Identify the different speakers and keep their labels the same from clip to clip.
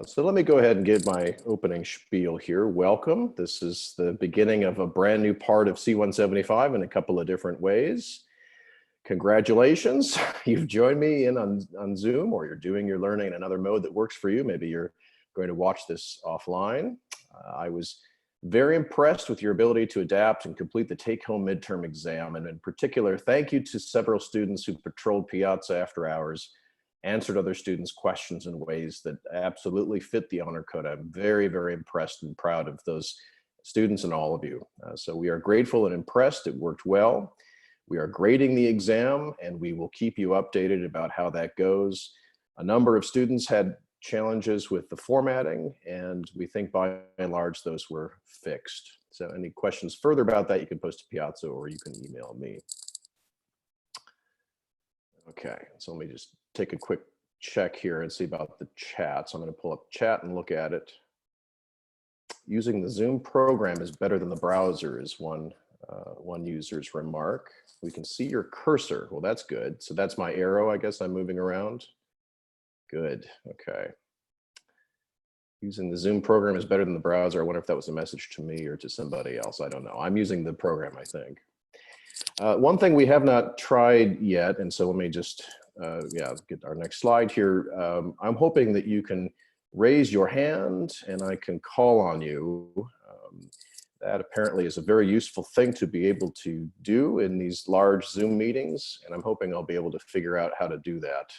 Speaker 1: So let me go ahead and give my opening spiel here. Welcome. This is the beginning of a brand new part of C175 in a couple of different ways. Congratulations, you've joined me in on Zoom, or you're doing your learning in another mode that works for you. Maybe you're going to watch this offline. I was very impressed with your ability to adapt and complete the take-home midterm exam. And in particular, thank you to several students who patrolled Piazza after hours, answered other students' questions in ways that absolutely fit the honor code. I'm very, very impressed and proud of those students and all of you. So we are grateful and impressed. It worked well. We are grading the exam, and we will keep you updated about how that goes. A number of students had challenges with the formatting, and we think by and large those were fixed. So any questions further about that, you can post to Piazza or you can email me. Okay, so let me just take a quick check here and see about the chat. So I'm going to pull up chat and look at it. Using the Zoom program is better than the browser is one user's remark. We can see your cursor. Well, that's good. So that's my arrow, I guess I'm moving around. Good, okay. Using the Zoom program is better than the browser. I wonder if that was a message to me or to somebody else. I don't know. I'm using the program, I think. One thing we have not tried yet, and so let me just get our next slide here. I'm hoping that you can raise your hand and I can call on you. That apparently is a very useful thing to be able to do in these large Zoom meetings, and I'm hoping I'll be able to figure out how to do that.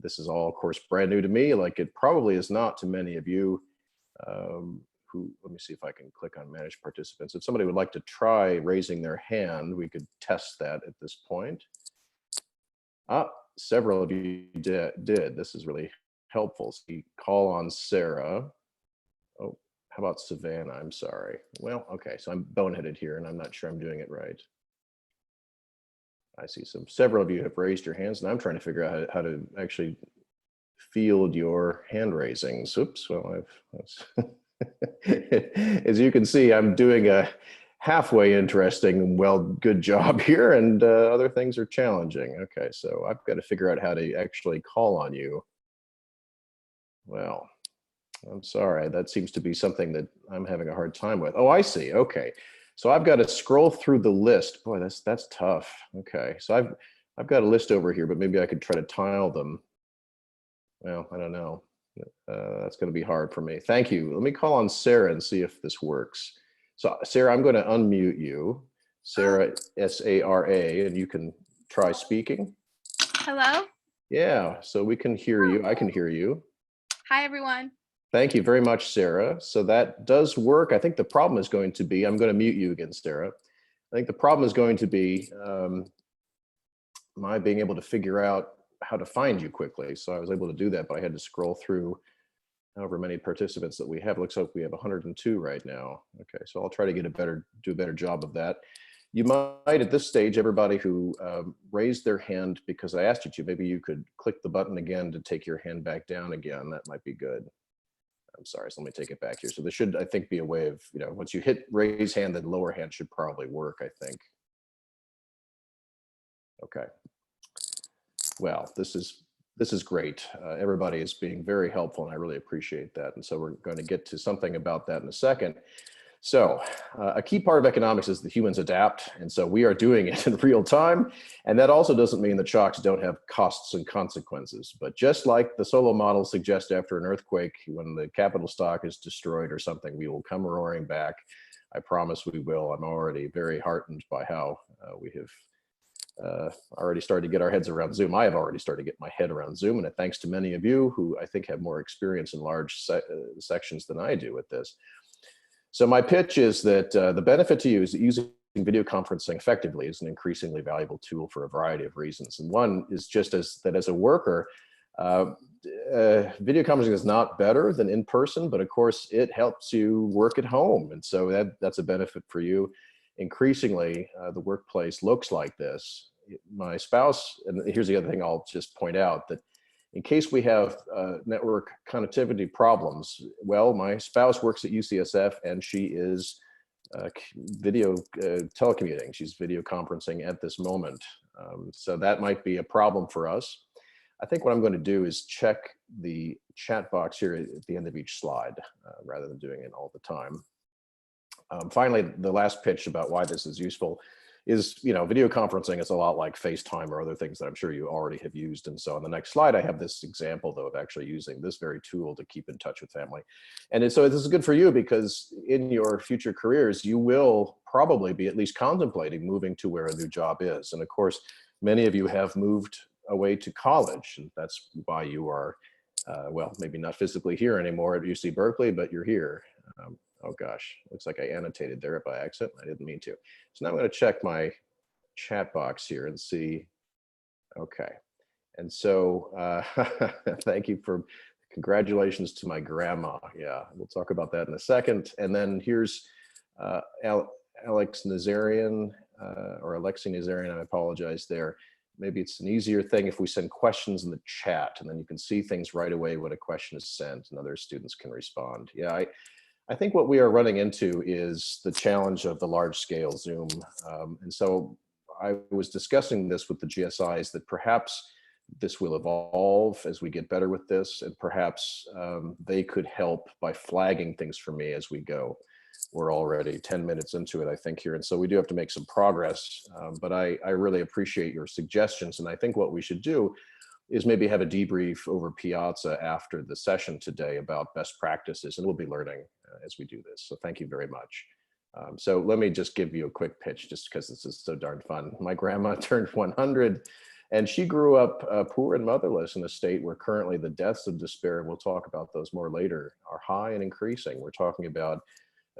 Speaker 1: This is all, of course, brand new to me, like it probably is not to many of you let me see if I can click on manage participants. If somebody would like to try raising their hand, we could test that at this point. Several of you did. This is really helpful. So you call on Sarah. Oh, how about Savannah? I'm sorry. Well, okay, so I'm boneheaded here and I'm not sure I'm doing it right. I see several of you have raised your hands, and I'm trying to figure out how to actually field your hand raisings. Oops, well, as you can see, I'm doing a halfway interesting, good job here, and other things are challenging. Okay, so I've got to figure out how to actually call on you. Well, I'm sorry, that seems to be something that I'm having a hard time with. Oh, I see, okay. So I've got to scroll through the list. Boy, that's tough. Okay, so I've got a list over here, but maybe I could try to tile them. Well, I don't know. That's going to be hard for me. Thank you. Let me call on Sarah and see if this works. So Sarah, I'm going to unmute you. Sarah, S-A-R-A, and you can try speaking.
Speaker 2: Hello?
Speaker 1: Yeah, so we can hear you. I can hear you.
Speaker 2: Hi, everyone.
Speaker 1: Thank you very much, Sarah. So that does work. I think the problem is going to be, I'm going to mute you again, Sarah. I think the problem is going to be my being able to figure out how to find you quickly. So I was able to do that, but I had to scroll through however many participants that we have. It looks like we have 102 right now. Okay, so I'll try to do a better job of that. You might, at this stage, everybody who raised their hand because I asked you to, maybe you could click the button again to take your hand back down again. That might be good. I'm sorry, so let me take it back here. So there should, I think, be a way of, once you hit raise hand, then lower hand should probably work, I think. Okay. Well, this is great. Everybody is being very helpful, and I really appreciate that. And so we're going to get to something about that in a second. So a key part of economics is that humans adapt, and so we are doing it in real time. And that also doesn't mean that shocks don't have costs and consequences. But just like the Solo model suggests, after an earthquake, when the capital stock is destroyed or something, we will come roaring back. I promise we will. I'm already very heartened by how we have already started to get our heads around Zoom. I have already started to get my head around Zoom, and thanks to many of you who I think have more experience in large sections than I do with this. So my pitch is that the benefit to you is that using video conferencing effectively is an increasingly valuable tool for a variety of reasons. And one is just as a worker, video conferencing is not better than in person, but of course it helps you work at home. And so that's a benefit for you. Increasingly, the workplace looks like this. My spouse, and here's the other thing I'll just point out, that in case we have network connectivity problems, well, my spouse works at UCSF and she is video telecommuting. She's video conferencing at this moment. So that might be a problem for us. I think what I'm going to do is check the chat box here at the end of each slide rather than doing it all the time. Finally, the last pitch about why this is useful is, video conferencing is a lot like FaceTime or other things that I'm sure you already have used. And so on the next slide, I have this example, though, of actually using this very tool to keep in touch with family. And so this is good for you because in your future careers, you will probably be at least contemplating moving to where a new job is. And of course, many of you have moved away to college, and that's why you are, well, maybe not physically here anymore at UC Berkeley, but you're here. Oh gosh, looks like I annotated there by accident. I didn't mean to. So now I'm going to check my chat box here and see. Okay. And so thank you for congratulations to my grandma. Yeah, we'll talk about that in a second. And then here's Alex Nazarian or Alexi Nazarian. I apologize there. Maybe it's an easier thing if we send questions in the chat, and then you can see things right away when a question is sent and other students can respond. Yeah, I think what we are running into is the challenge of the large scale Zoom. And so I was discussing this with the GSIs that perhaps this will evolve as we get better with this, and perhaps they could help by flagging things for me as we go. We're already 10 minutes into it, I think, here. And so we do have to make some progress, but I really appreciate your suggestions. And I think what we should do is maybe have a debrief over Piazza after the session today about best practices, and we'll be learning as we do this. So thank you very much. So let me just give you a quick pitch just because this is so darn fun. My grandma turned 100 and she grew up poor and motherless in a state where currently the deaths of despair, and we'll talk about those more later, are high and increasing. We're talking about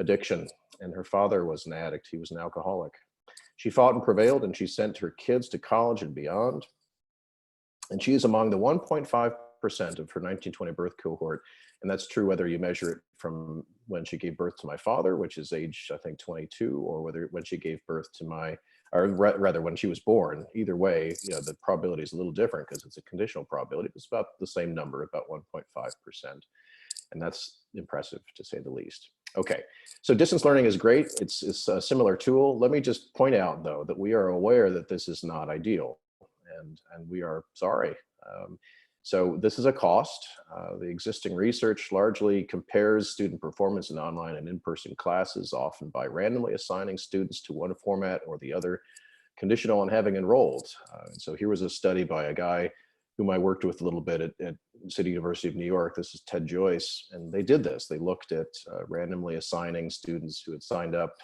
Speaker 1: addiction, and her father was an addict. He was an alcoholic. She fought and prevailed, and she sent her kids to college and beyond. And she is among the 1.5% of her 1920 birth cohort. And that's true whether you measure it from when she gave birth to my father, which is age, I think, 22, or whether when she gave birth to my, or rather when she was born. Either way, the probability is a little different because it's a conditional probability. It's about the same number, about 1.5%. And that's impressive, to say the least. Okay, so distance learning is great. It's a similar tool. Let me just point out, though, that we are aware that this is not ideal. And we are sorry. So this is a cost. The existing research largely compares student performance in online and in-person classes, often by randomly assigning students to one format or the other, conditional on having enrolled. And so here was a study by a guy whom I worked with a little bit at City University of New York. This is Ted Joyce, and they did this. They looked at randomly assigning students who had signed up.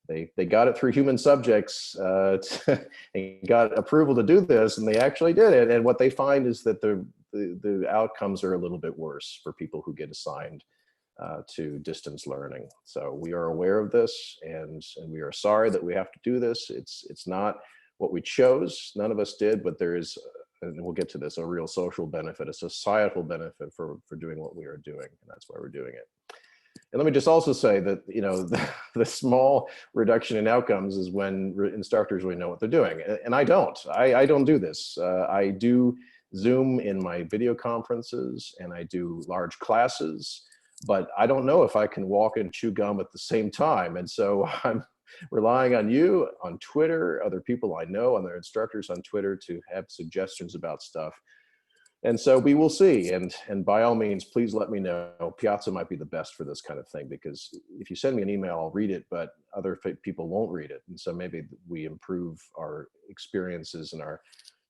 Speaker 1: They got it through human subjects and got approval to do this, and they actually did it. And what they find is that the outcomes are a little bit worse for people who get assigned to distance learning. So we are aware of this, and we are sorry that we have to do this. It's not what we chose. None of us did, but there is, and we'll get to this, a real social benefit, a societal benefit for doing what we are doing, and that's why we're doing it. And let me just also say that, the small reduction in outcomes is when instructors really know what they're doing. And I don't. I don't do this. I do Zoom in my video conferences, and I do large classes, but I don't know if I can walk and chew gum at the same time. And so I'm relying on you on Twitter, other people I know, and their instructors on Twitter to have suggestions about stuff. And so we will see, and by all means, please let me know. Piazza might be the best for this kind of thing, because if you send me an email, I'll read it, but other people won't read it. And so maybe we improve our experiences in our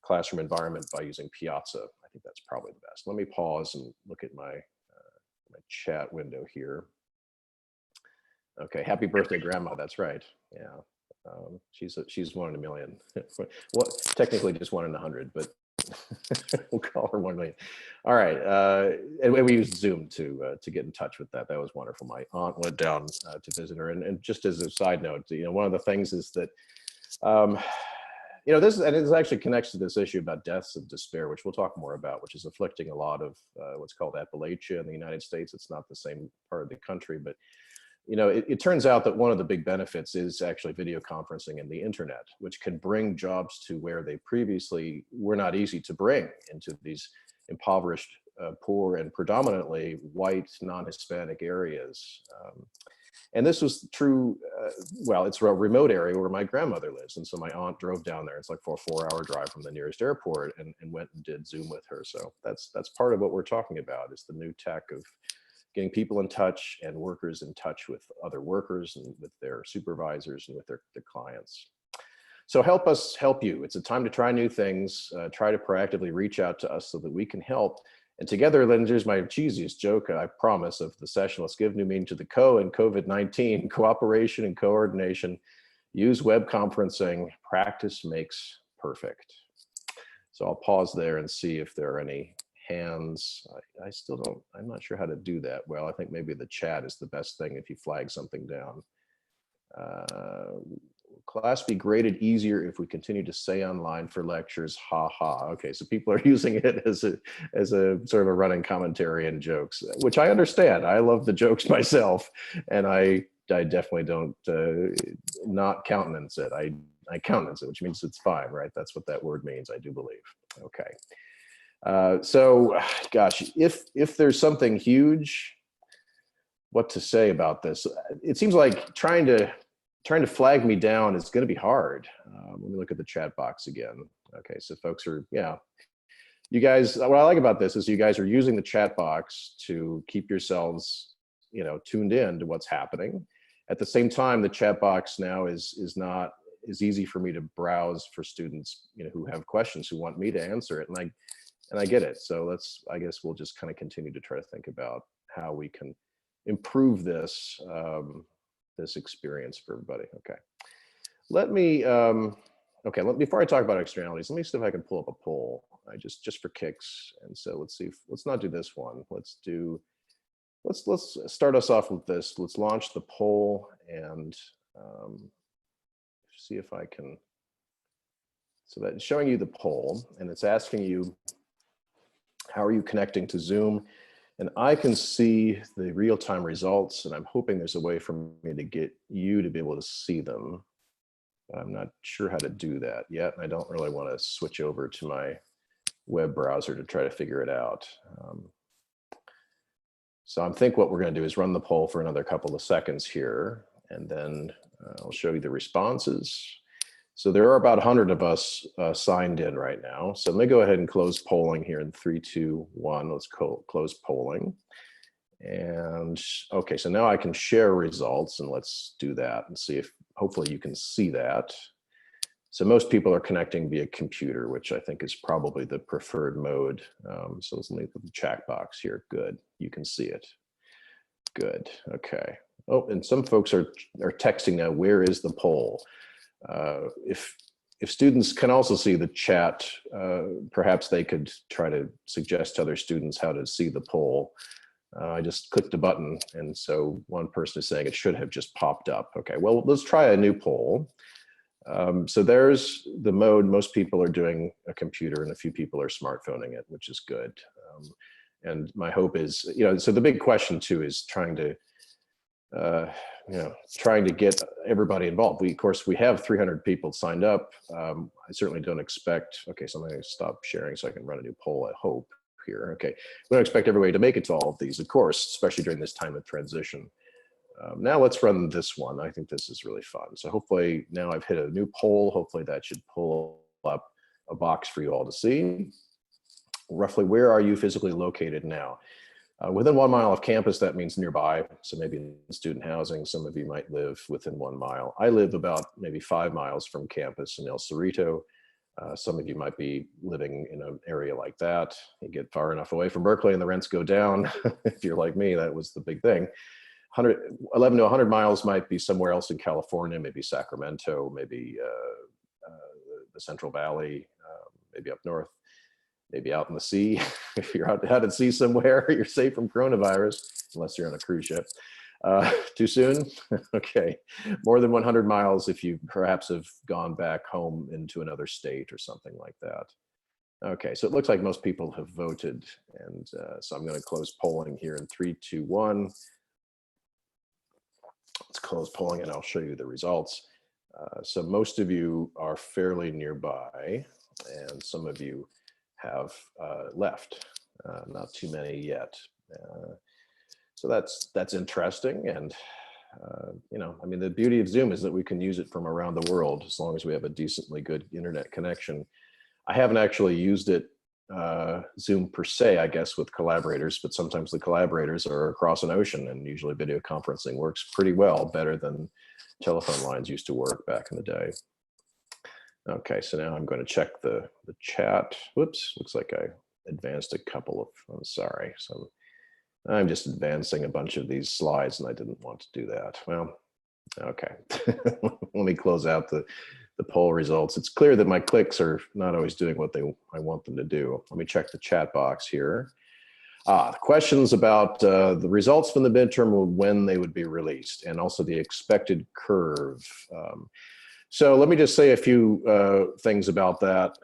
Speaker 1: classroom environment by using Piazza. I think that's probably the best. Let me pause and look at my chat window here. Okay, happy birthday, Grandma. That's right. Yeah, she's 1 in a million. Well, technically just 1 in 100, but we'll call her 1 million. All right, and we used Zoom to get in touch with that. That was wonderful. My aunt went down to visit her, and just as a side note, one of the things is that, this actually connects to this issue about deaths of despair, which we'll talk more about, which is afflicting a lot of what's called Appalachia in the United States. It's not the same part of the country, but it turns out that one of the big benefits is actually video conferencing and the internet, which can bring jobs to where they previously were not easy to bring, into these impoverished, poor, and predominantly white, non-Hispanic areas. And this was true, well, it's a remote area where my grandmother lives. And so my aunt drove down there. It's like for a 4-hour drive from the nearest airport, and went and did Zoom with her. So that's part of what we're talking about, is the new tech of getting people in touch and workers in touch with other workers and with their supervisors and with their clients. So help us help you. It's a time to try new things, try to proactively reach out to us so that we can help. And together, then here's my cheesiest joke, I promise, of the session. Let's give new meaning to the co and COVID-19, cooperation and coordination. Use web conferencing. Practice makes perfect. So I'll pause there and see if there are any hands. I still don't, I'm not sure how to do that well. I think maybe the chat is the best thing if you flag something down. Class be graded easier if we continue to stay online for lectures, ha ha. Okay, so people are using it as a sort of a running commentary and jokes, which I understand. I love the jokes myself, and I definitely don't not countenance it. I countenance it, which means it's fine, right? That's what that word means, I do believe. Okay. So, gosh, if there's something huge, what to say about this? It seems like trying to flag me down is going to be hard. Let me look at the chat box again. Okay, so folks are, yeah. You guys, what I like about this is you guys are using the chat box to keep yourselves, tuned in to what's happening. At the same time, the chat box now is easy for me to browse for students, who have questions, who want me to answer it, and I get it. So I guess we'll just kind of continue to try to think about how we can improve this this experience for everybody. Okay, let me before I talk about externalities, let me see if I can pull up a poll. I just for kicks. And so let's not do this one. Let's start us off with this. Let's launch the poll and see if I can. So that's showing you the poll, and it's asking you, how are you connecting to Zoom? And I can see the real-time results, and I'm hoping there's a way for me to get you to be able to see them. But I'm not sure how to do that yet. And I don't really want to switch over to my web browser to try to figure it out. So I think what we're going to do is run the poll for another couple of seconds here, and then I'll show you the responses. So there are about 100 of us signed in right now. So let me go ahead and close polling here in 3, 2, 1. Let's close polling. And okay, so now I can share results, and let's do that and see if hopefully you can see that. So most people are connecting via computer, which I think is probably the preferred mode. So let's leave the chat box here. Good, you can see it. Good, okay. Oh, and some folks are texting now, where is the poll? If students can also see the chat, perhaps they could try to suggest to other students how to see the poll. I just clicked a button, and so one person is saying it should have just popped up. Okay, well, let's try a new poll. So there's the mode. Most people are doing a computer, and a few people are smartphoning it, which is good. And my hope is, so the big question too is trying to get everybody involved. Of course, we have 300 people signed up. I certainly don't expect, okay, so I'm going to stop sharing so I can run a new poll, I hope here. Okay, we don't expect everybody to make it to all of these, of course, especially during this time of transition. Now let's run this one. I think this is really fun. So hopefully now I've hit a new poll. Hopefully that should pull up a box for you all to see. Roughly, where are you physically located now? Within 1 mile of campus, that means nearby. So maybe in student housing, some of you might live within 1 mile. I live about maybe 5 miles from campus in El Cerrito. Some of you might be living in an area like that. You get far enough away from Berkeley and the rents go down. If you're like me, that was the big thing. 11 to 100 miles might be somewhere else in California, maybe Sacramento, maybe the Central Valley, maybe up north. Maybe out in the sea. If you're out at sea somewhere, you're safe from coronavirus, unless you're on a cruise ship. Too soon? Okay. More than 100 miles if you perhaps have gone back home into another state or something like that. Okay, so it looks like most people have voted. And so I'm going to close polling here in 3, 2, 1. Let's close polling and I'll show you the results. So most of you are fairly nearby, and some of you have left, not too many yet. So that's interesting, and You know, I mean, the beauty of Zoom is that we can use it from around the world as long as we have a decently good internet connection. I haven't actually used it, Zoom per se, I guess, with collaborators, but sometimes the collaborators are across an ocean, and usually video conferencing works pretty well, better than telephone lines used to work back in the day. Okay, so now I'm going to check the chat. Whoops, looks like I advanced a couple of, I'm sorry. So I'm just advancing a bunch of these slides and I didn't want to do that. Well, okay. Let me close out the poll results. It's clear that my clicks are not always doing what I want them to do. Let me check the chat box here. The questions about the results from the midterm, when they would be released, and also the expected curve. So let me just say a few things about that,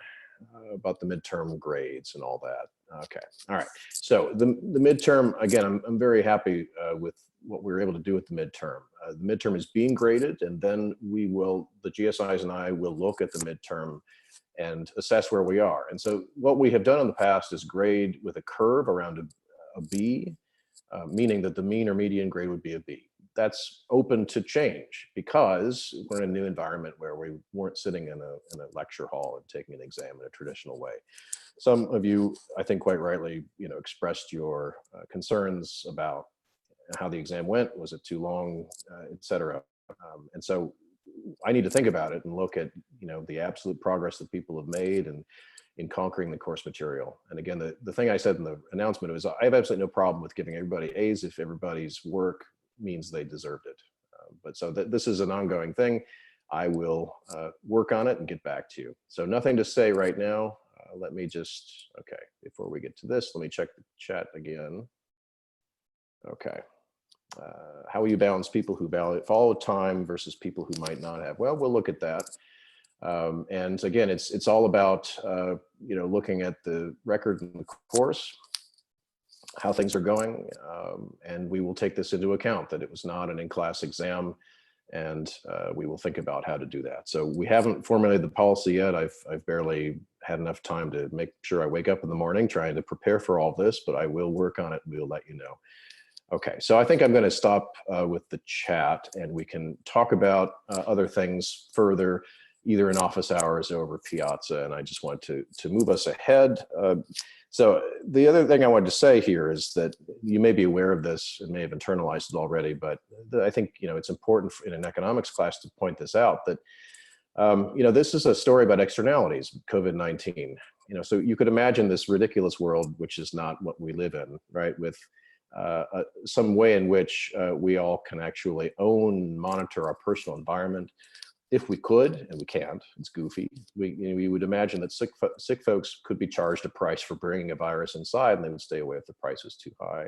Speaker 1: about the midterm grades and all that. Okay, all right. So the midterm, again, I'm very happy with what we were able to do with the midterm. The midterm is being graded, and then we will, the GSIs and I will look at the midterm and assess where we are. And so what we have done in the past is grade with a curve around a B, meaning that the mean or median grade would be a B. That's open to change because we're in a new environment where we weren't sitting in a lecture hall and taking an exam in a traditional way. Some of you, I think quite rightly, expressed your concerns about how the exam went. Was it too long, et cetera. And so I need to think about it and look at, the absolute progress that people have made and in conquering the course material. And again, the thing I said in the announcement was I have absolutely no problem with giving everybody A's if everybody's work means they deserved it. But so this is an ongoing thing. I will work on it and get back to you. So nothing to say right now. Let me just, okay, before we get to this, let me check the chat again. Okay. How will you balance people who follow time versus people who might not have? Well, we'll look at that. And again, it's all about, looking at the record in the course, how things are going, and we will take this into account that it was not an in-class exam, and we will think about how to do that. So we haven't formulated the policy yet. I've barely had enough time to make sure I wake up in the morning trying to prepare for all this, but I will work on it and we'll let you know. Okay, so I think I'm going to stop with the chat, and we can talk about other things further, either in office hours or over Piazza, and I just want to move us ahead. So the other thing I wanted to say here is that you may be aware of this and may have internalized it already, but I think it's important in an economics class to point this out that this is a story about externalities, COVID-19. So you could imagine this ridiculous world, which is not what we live in, right? With some way in which we all can actually own and monitor our personal environment. If we could, and we can't, it's goofy. We would imagine that sick folks could be charged a price for bringing a virus inside, and they would stay away if the price is too high.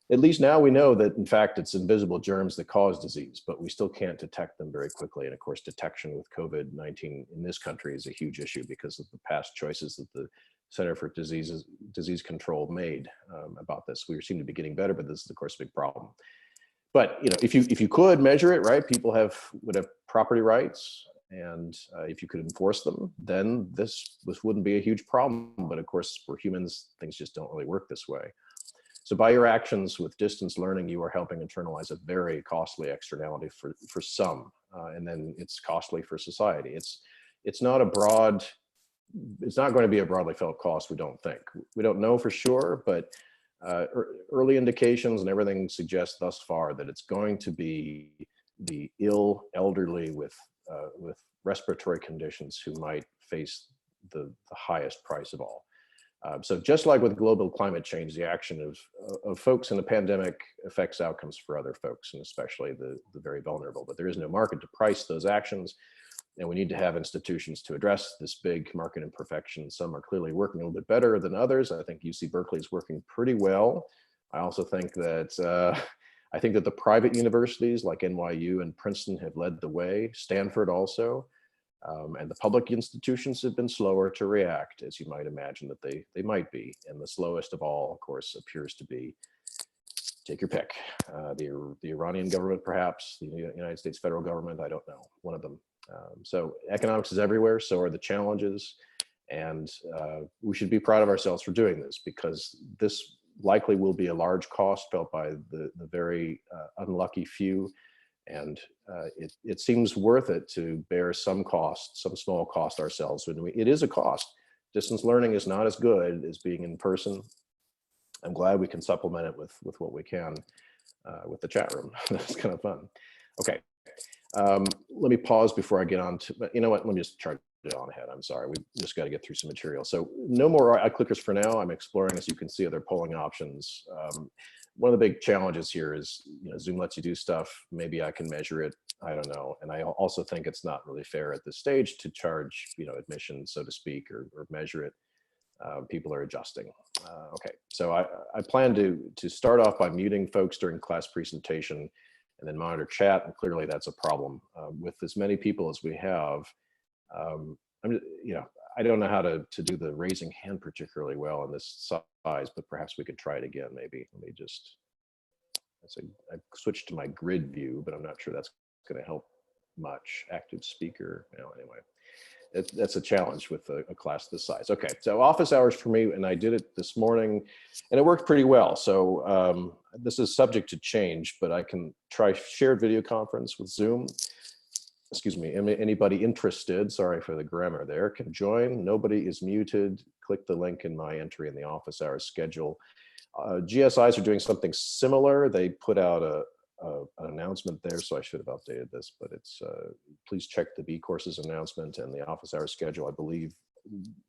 Speaker 1: At least now we know that, in fact, it's invisible germs that cause disease, but we still can't detect them very quickly. And of course, detection with COVID-19 in this country is a huge issue because of the past choices that the Center for Disease Control made about this. We seem to be getting better, but this is, of course, a big problem. But if you could measure it, right, people would have property rights, and if you could enforce them, then this wouldn't be a huge problem. But of course, we're humans; things just don't really work this way. So by your actions with distance learning, you are helping internalize a very costly externality for some, and then it's costly for society. It's not going to be a broadly felt cost. We don't think. We don't know for sure, but early indications and everything suggests thus far that it's going to be the ill elderly with respiratory conditions who might face the highest price of all. So just like with global climate change, the action of folks in the pandemic affects outcomes for other folks, and especially the very vulnerable. But there is no market to price those actions, and we need to have institutions to address this big market imperfection. Some are clearly working a little bit better than others. I think UC Berkeley is working pretty well. I also think that the private universities like NYU and Princeton have led the way. Stanford also. And the public institutions have been slower to react, as you might imagine that they might be. And the slowest of all, of course, appears to be, take your pick, the Iranian government, perhaps, the United States federal government, I don't know, one of them. So economics is everywhere, so are the challenges. And we should be proud of ourselves for doing this, because this likely will be a large cost felt by the very unlucky few. And it seems worth it to bear some cost, some small cost ourselves. It is a cost. Distance learning is not as good as being in person. I'm glad we can supplement it with what we can with the chat room. That's kind of fun. Okay, let me pause before I get on to, but you know what, let me just charge it on ahead. I'm sorry, we just got to get through some material. So no more iClickers for now. I'm exploring, as you can see, other polling options. One of the big challenges here is, Zoom lets you do stuff. Maybe I can measure it. I don't know. And I also think it's not really fair at this stage to charge, admission, so to speak, or measure it. People are adjusting. Okay, so I plan to start off by muting folks during class presentation and then monitor chat. And clearly that's a problem with as many people as we have. I don't know how to do the raising hand particularly well on this size, but perhaps we could try it again. Maybe let me just, I switched to my grid view, but I'm not sure that's going to help much. Active speaker, anyway. That's a challenge with a class this size. Okay, so office hours for me, and I did it this morning, and it worked pretty well. So this is subject to change, but I can try shared video conference with Zoom. Excuse me, anybody interested, sorry for the grammar there, can join. Nobody is muted. Click the link in my entry in the office hours schedule. GSIs are doing something similar. They put out an announcement there, so I should have updated this, but it's please check the B courses announcement, and the office hours schedule, I believe,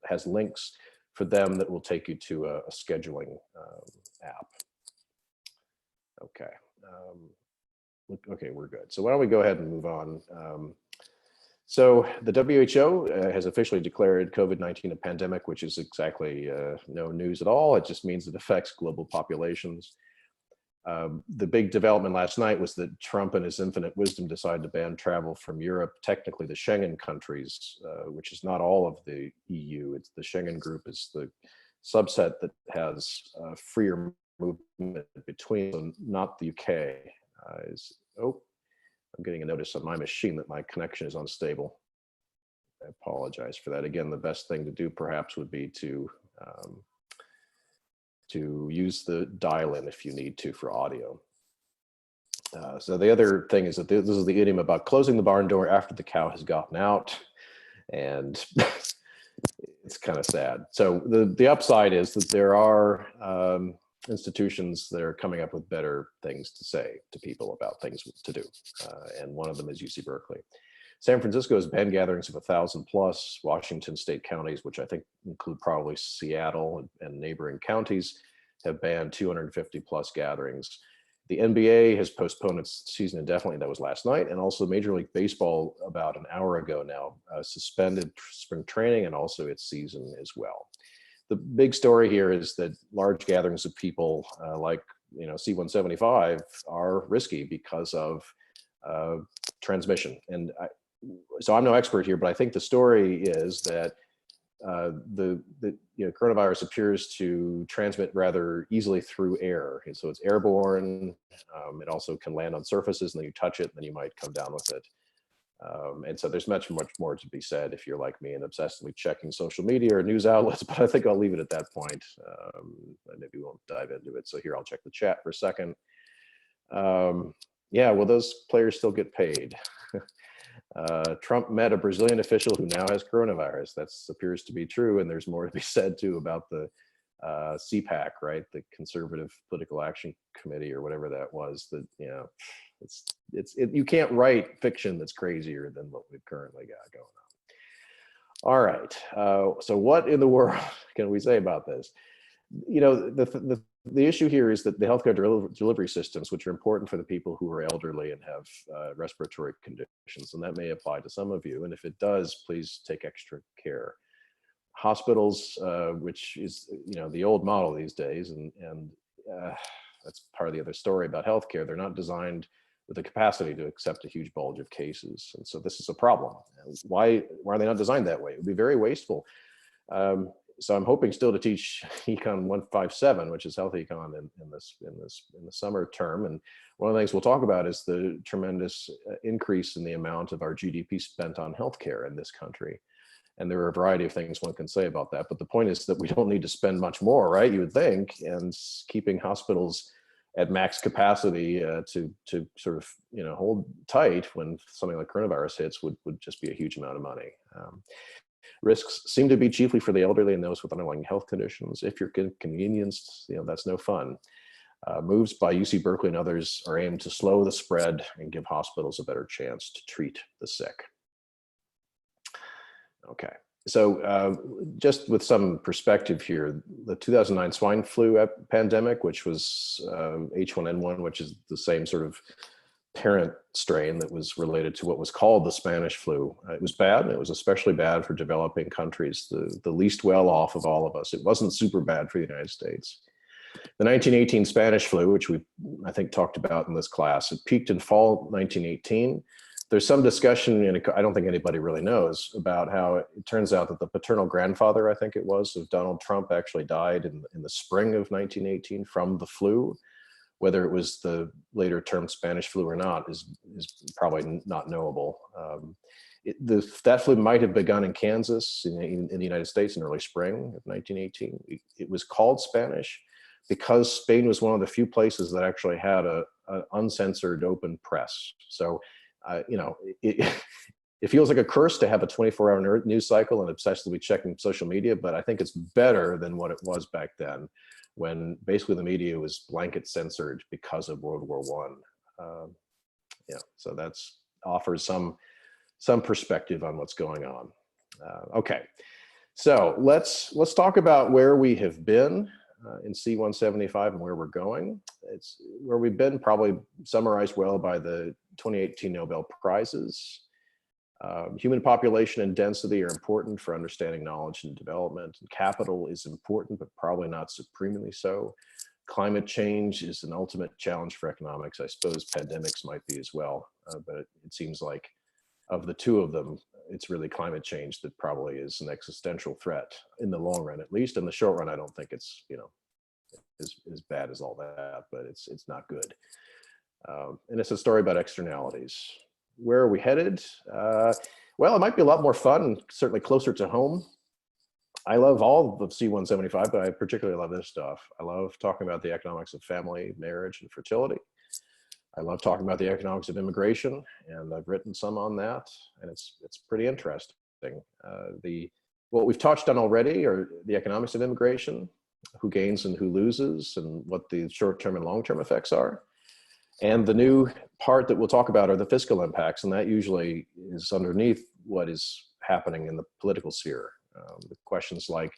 Speaker 1: has links for them that will take you to a scheduling app. Okay. Okay, we're good. So why don't we go ahead and move on. So the WHO has officially declared COVID-19 a pandemic, which is exactly no news at all. It just means it affects global populations. The big development last night was that Trump in his infinite wisdom decided to ban travel from Europe, technically the Schengen countries, which is not all of the EU. It's the Schengen group is the subset that has freer movement between them, not the UK. I'm getting a notice on my machine that my connection is unstable. I apologize for that. Again, the best thing to do perhaps would be to use the dial-in if you need to for audio. So the other thing is that this is the idiom about closing the barn door after the cow has gotten out, and it's kind of sad. So the upside is that there are institutions that are coming up with better things to say to people about things to do, and one of them is UC Berkeley. San Francisco has banned gatherings of 1,000 plus. Washington state counties, which I think include probably Seattle and neighboring counties, have banned 250 plus gatherings. The NBA has postponed its season indefinitely. That was last night. And also Major League Baseball about an hour ago now suspended spring training and also its season as well. The big story here is that large gatherings of people like C175 are risky because of transmission. And so I'm no expert here, but I think the story is that the coronavirus appears to transmit rather easily through air. And so it's airborne. It also can land on surfaces, and then you touch it, and then you might come down with it. And so there's much more to be said if you're like me and obsessively checking social media or news outlets, but I think I'll leave it at that point. Maybe we won't dive into it. So here, I'll check the chat for a second. Yeah, will those players still get paid? Trump met a Brazilian official who now has coronavirus. That appears to be true. And there's more to be said too about the CPAC, right? The Conservative Political Action Committee or whatever that was. That, you can't write fiction that's crazier than what we've currently got going on. All right. So what in the world can we say about this? The issue here is that the healthcare delivery systems, which are important for the people who are elderly and have respiratory conditions, and that may apply to some of you. And if it does, please take extra care. Hospitals, which is the old model these days, and that's part of the other story about healthcare. They're not designed with the capacity to accept a huge bulge of cases, and so this is a problem. Why are they not designed that way? It would be very wasteful. So I'm hoping still to teach Econ 157, which is health econ in the summer term. And one of the things we'll talk about is the tremendous increase in the amount of our GDP spent on healthcare in this country. And there are a variety of things one can say about that. But the point is that we don't need to spend much more, right? You would think, and keeping hospitals at max capacity to sort of hold tight when something like coronavirus hits would just be a huge amount of money. Risks seem to be chiefly for the elderly and those with underlying health conditions. If you're inconvenienced, that's no fun. Moves by UC Berkeley and others are aimed to slow the spread and give hospitals a better chance to treat the sick. Okay, so just with some perspective here, the 2009 swine flu pandemic, which was H1N1, which is the same sort of parent strain that was related to what was called the Spanish flu. It was bad, and it was especially bad for developing countries, the least well off of all of us. It wasn't super bad for the United States. The 1918 Spanish flu, which we, I think, talked about in this class, it peaked in fall 1918. There's some discussion, and I don't think anybody really knows, about how it turns out that the paternal grandfather, I think it was, of Donald Trump actually died in the spring of 1918 from the flu. Whether it was the later term Spanish flu or not is probably not knowable. That flu might have begun in Kansas in the United States in early spring of 1918. It was called Spanish because Spain was one of the few places that actually had an uncensored open press. So, it feels like a curse to have a 24-hour news cycle and obsessively checking social media, but I think it's better than what it was back then, when basically the media was blanket censored because of World War I. So that's offers some perspective on what's going on. Okay, so let's talk about where we have been in C175 and where we're going. It's where we've been probably summarized well by the 2018 Nobel Prizes. Human population and density are important for understanding knowledge and development. And capital is important, but probably not supremely so. Climate change is an ultimate challenge for economics. I suppose pandemics might be as well, but it seems like of the two of them, it's really climate change that probably is an existential threat in the long run. At least in the short run, I don't think it's as bad as all that, but it's not good. And it's a story about externalities. Where are we headed? Well, it might be a lot more fun and certainly closer to home. I love all of C175, but I particularly love this stuff. I love talking about the economics of family, marriage, and fertility. I love talking about the economics of immigration, and I've written some on that, and it's pretty interesting. What we've touched on already are the economics of immigration, who gains and who loses, and what the short-term and long-term effects are. And the new part that we'll talk about are the fiscal impacts, and that usually is underneath what is happening in the political sphere. The questions like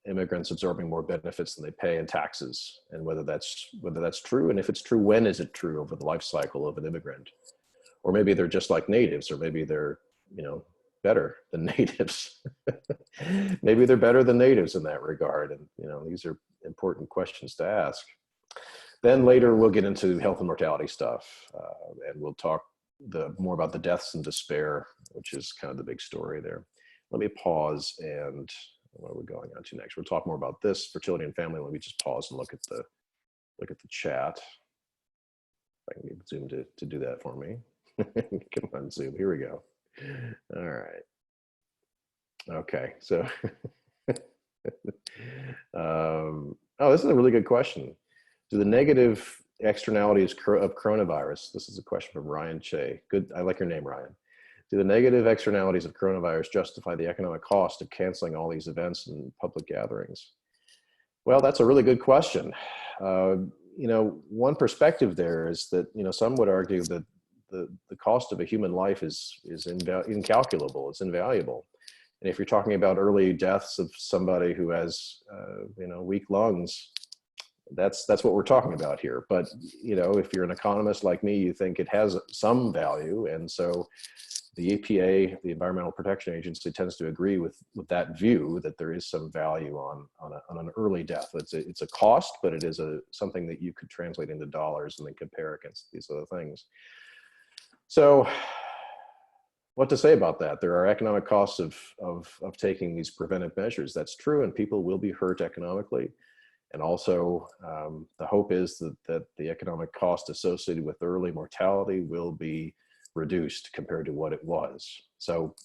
Speaker 1: immigrants absorbing more benefits than they pay in taxes, and whether that's true, and if it's true, when is it true over the life cycle of an immigrant? Or maybe they're just like natives, or maybe they're better than natives. Maybe they're better than natives in that regard, and these are important questions to ask. Then later we'll get into health and mortality stuff, and we'll talk more about the deaths and despair, which is kind of the big story there. Let me pause, and what are we going on to next? We'll talk more about this, fertility and family. Let me just pause and look at the chat. If I can get Zoom to do that for me. Come on, Zoom. Here we go. All right. Okay, so oh, this is a really good question. Do the negative externalities of coronavirus, this is a question from Ryan Che. Good, I like your name, Ryan. Do the negative externalities of coronavirus justify the economic cost of canceling all these events and public gatherings? Well, that's a really good question. One perspective there is that, some would argue that the cost of a human life is incalculable, it's invaluable. And if you're talking about early deaths of somebody who has, weak lungs, that's what we're talking about here. But, if you're an economist like me, you think it has some value. And so the EPA, the Environmental Protection Agency, tends to agree with that view, that there is some value on an early death. It's a cost, but it is something that you could translate into dollars and then compare against these other things. So what to say about that? There are economic costs of taking these preventive measures. That's true, and people will be hurt economically. And also, the hope is that the economic cost associated with early mortality will be reduced compared to what it was. So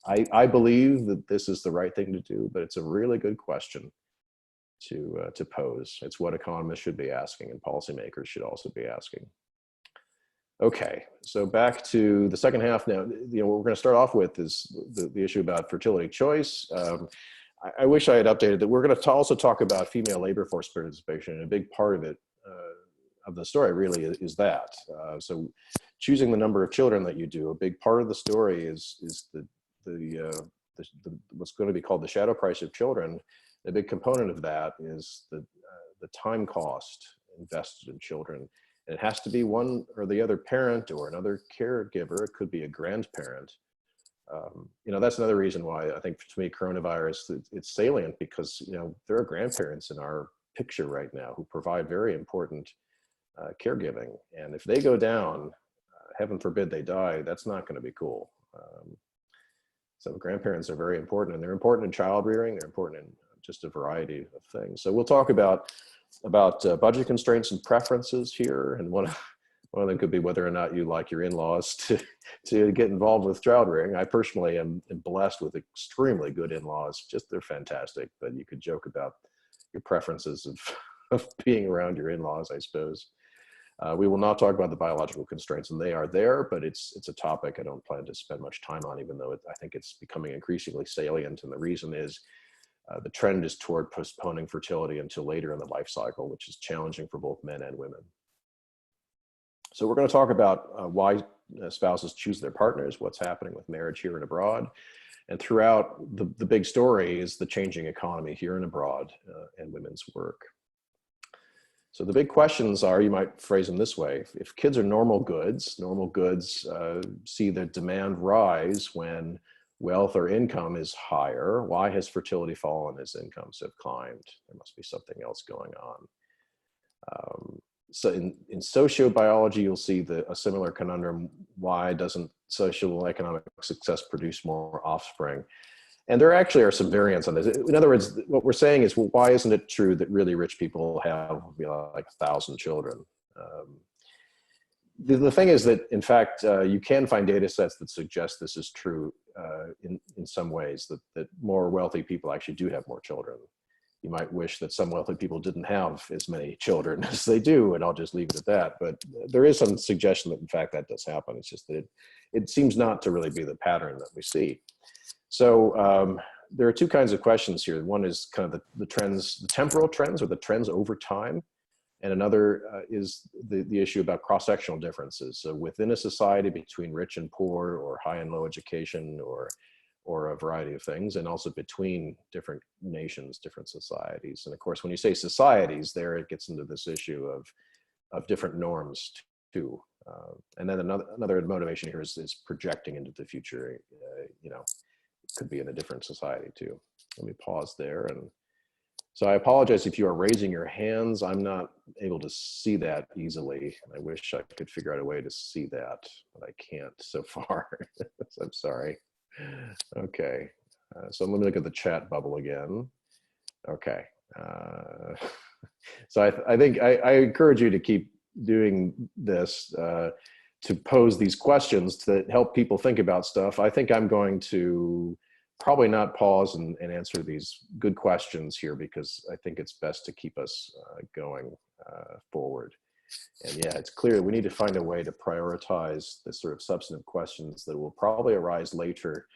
Speaker 1: I believe that this is the right thing to do, but it's a really good question to pose. It's what economists should be asking and policymakers should also be asking. Okay, so back to the second half now. What we're going to start off with is the issue about fertility choice. I wish I had updated that. We're going to also talk about female labor force participation, and a big part of it, of the story really is that. So choosing the number of children that you do, a big part of the story is what's going to be called the shadow price of children. A big component of that is the time cost invested in children. And it has to be one or the other parent or another caregiver. It could be a grandparent. That's another reason why I think, to me, coronavirus, it's salient, because there are grandparents in our picture right now who provide very important caregiving, and if they go down, heaven forbid they die, that's not going to be cool. So grandparents are very important, and they're important in child rearing. They're important in just a variety of things. So we'll talk about budget constraints and preferences here, and one of them could be whether or not you like your in-laws to get involved with child rearing. I personally am blessed with extremely good in-laws. Just, they're fantastic, but you could joke about your preferences of being around your in-laws, I suppose. We will not talk about the biological constraints, and they are there, but it's a topic I don't plan to spend much time on, even though I think it's becoming increasingly salient. And the reason is the trend is toward postponing fertility until later in the life cycle, which is challenging for both men and women. So we're going to talk about why spouses choose their partners, what's happening with marriage here and abroad. And throughout, the big story is the changing economy here and abroad and women's work. So the big questions are, you might phrase them this way: if kids are normal goods see their demand rise when wealth or income is higher. Why has fertility fallen as incomes have climbed? There must be something else going on. So in sociobiology, you'll see a similar conundrum. Why doesn't social economic success produce more offspring? And there actually are some variants on this. In other words, what we're saying is, well, why isn't it true that really rich people have like 1,000 children? The thing is that, in fact, you can find data sets that suggest this is true in some ways, that more wealthy people actually do have more children. You might wish that some wealthy people didn't have as many children as they do, and I'll just leave it at that. But there is some suggestion that, in fact, that does happen. It's just that it seems not to really be the pattern that we see. So there are two kinds of questions here. One is kind of the trends, the temporal trends, or the trends over time. And another is the issue about cross-sectional differences. So within a society, between rich and poor, or high and low education, or a variety of things, and also between different nations, different societies. And of course, when you say societies, there it gets into this issue of different norms too. And then another motivation here is projecting into the future. It could be in a different society too. Let me pause there. And so I apologize if you are raising your hands. I'm not able to see that easily. I wish I could figure out a way to see that, but I can't so far. So I'm sorry. Okay, so let me look at the chat bubble again. Okay, so I think I encourage you to keep doing this, to pose these questions to help people think about stuff. I think I'm going to probably not pause and answer these good questions here, because I think it's best to keep us going forward. And yeah, it's clear we need to find a way to prioritize the sort of substantive questions that will probably arise later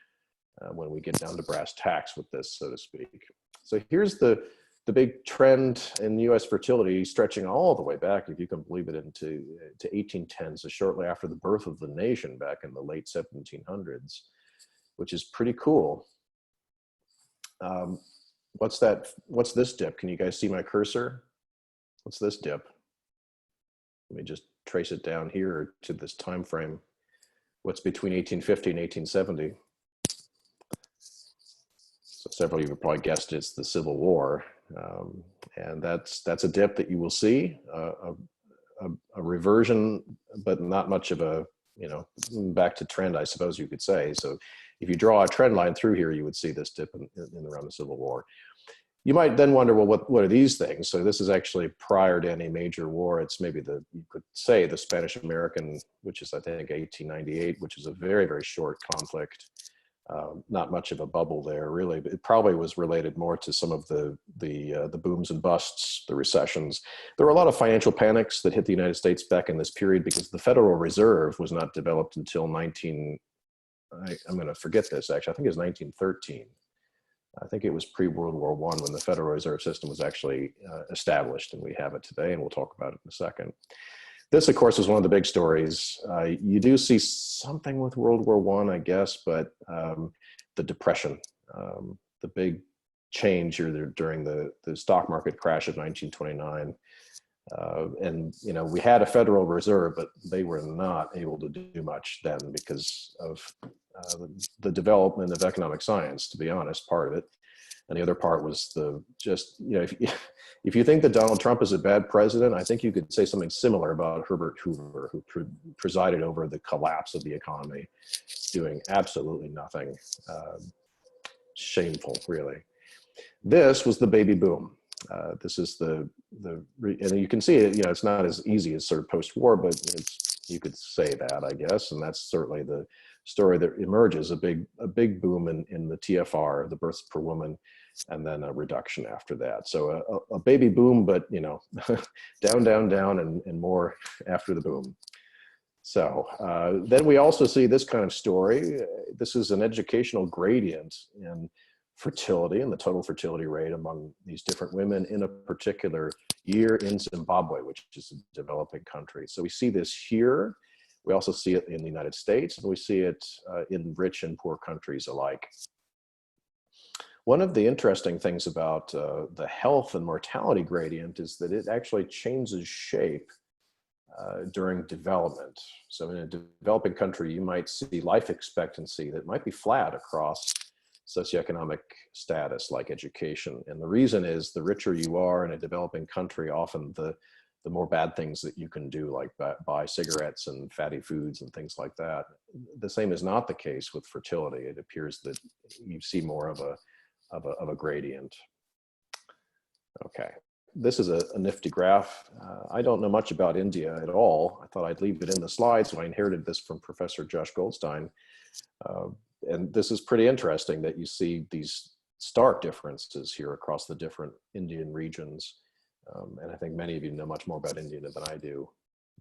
Speaker 1: when we get down to brass tacks with this, so to speak. So here's the big trend in US fertility, stretching all the way back, if you can believe it, into 1810, so shortly after the birth of the nation back in the late 1700s, which is pretty cool. What's this dip? Can you guys see my cursor? What's this dip? Let me just trace it down here to this time frame. What's between 1850 and 1870? So several of you have probably guessed it's the Civil War. And that's a dip that you will see, a reversion, but not much of a, back to trend, I suppose you could say. So if you draw a trend line through here, you would see this dip in around the Civil War. You might then wonder, well, what are these things? So this is actually prior to any major war. It's maybe you could say the Spanish-American, which is, I think, 1898, which is a very, very short conflict. Not much of a bubble there, really. But it probably was related more to some of the booms and busts, the recessions. There were a lot of financial panics that hit the United States back in this period because the Federal Reserve was not developed until I'm going to forget this, actually. I think it was 1913. I think it was pre-World War I when the Federal Reserve System was actually established, and we have it today, and we'll talk about it in a second. This, of course, is one of the big stories. You do see something with World War I guess, but the Depression, the big change here during the stock market crash of 1929. And, you know, we had a Federal Reserve, but they were not able to do much then because of the development of economic science, to be honest, part of it. And the other part was if you think that Donald Trump is a bad president, I think you could say something similar about Herbert Hoover, who presided over the collapse of the economy, doing absolutely nothing. Shameful, really. This was the baby boom. This is and you can see it, you know, it's not as easy as sort of post-war, but you could say that, I guess. And that's certainly the story that emerges, a big boom in the TFR, the births per woman, and then a reduction after that. So a baby boom, but, you know, down, down, down, and more after the boom. So then we also see this kind of story. This is an educational gradient in fertility and the total fertility rate among these different women in a particular year in Zimbabwe, which is a developing country. So we see this here. We also see it in the United States, and we see it in rich and poor countries alike. One of the interesting things about the health and mortality gradient is that it actually changes shape during development. So in a developing country, you might see life expectancy that might be flat across socioeconomic status, like education. And the reason is, the richer you are in a developing country, often the more bad things that you can do, like buy cigarettes and fatty foods and things like that. The same is not the case with fertility. It appears that you see more of a gradient. Okay, this is a nifty graph. I don't know much about India at all. I thought I'd leave it in the slides, so I inherited this from Professor Josh Goldstein. And this is pretty interesting that you see these stark differences here across the different Indian regions. And I think many of you know much more about India than I do.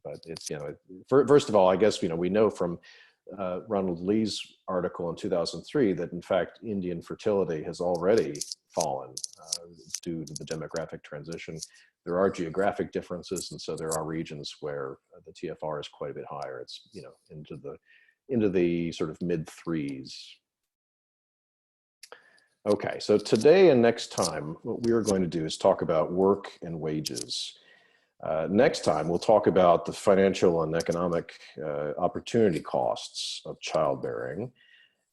Speaker 1: But it's, you know, first of all, I guess, you know, we know from Ronald Lee's article in 2003 that, in fact, Indian fertility has already fallen due to the demographic transition. There are geographic differences, and so there are regions where the TFR is quite a bit higher. It's, you know, into the sort of mid threes. Okay, so today and next time, what we are going to do is talk about work and wages. Next time, we'll talk about the financial and economic opportunity costs of childbearing.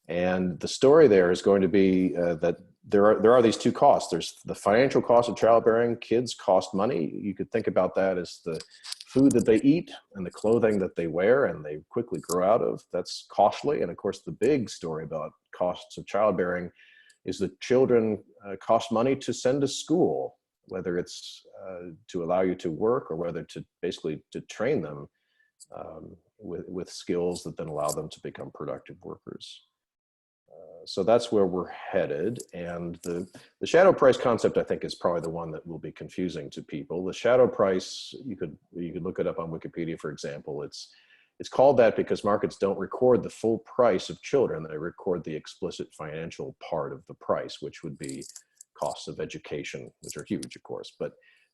Speaker 1: And the story there is going to be that there are these two costs. There's the financial cost of childbearing. Kids cost money. You could think about that as the food that they eat and the clothing that they wear and they quickly grow out of. That's costly. And of course, the big story about costs of childbearing is that children cost money to send to school, whether it's to allow you to work or whether to basically to train them with skills that then allow them to become productive workers. So that's where we're headed. And the shadow price concept, I think, is probably the one that will be confusing to people. The shadow price, you could look it up on Wikipedia, for example. It's called that because markets don't record the full price of children. They record the explicit financial part of the price, which would be costs of education, which are huge, of course. But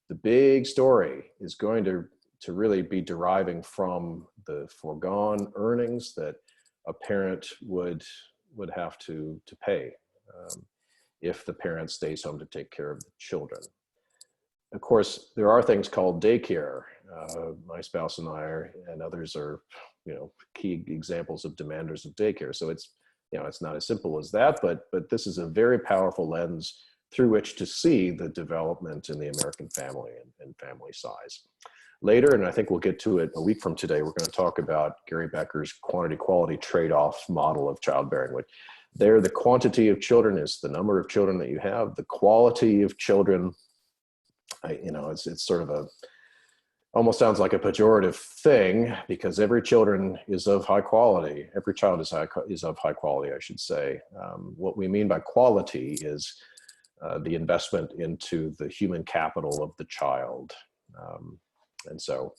Speaker 1: the big story is going to really be deriving from the foregone earnings that a parent would have to pay if the parent stays home to take care of the children. Of course, there are things called daycare. My spouse and I and others are, you know, key examples of demanders of daycare. So it's, you know, it's not as simple as that, but this is a very powerful lens through which to see the development in the American family and family size. Later, and I think we'll get to it a week from today, we're going to talk about Gary Becker's quantity-quality trade-off model of childbearing. Which there, the quantity of children is the number of children that you have. The quality of children, you know, it's sort of almost sounds like a pejorative thing because every children is of high quality. Every child is of high quality, I should say. What we mean by quality is the investment into the human capital of the child. And so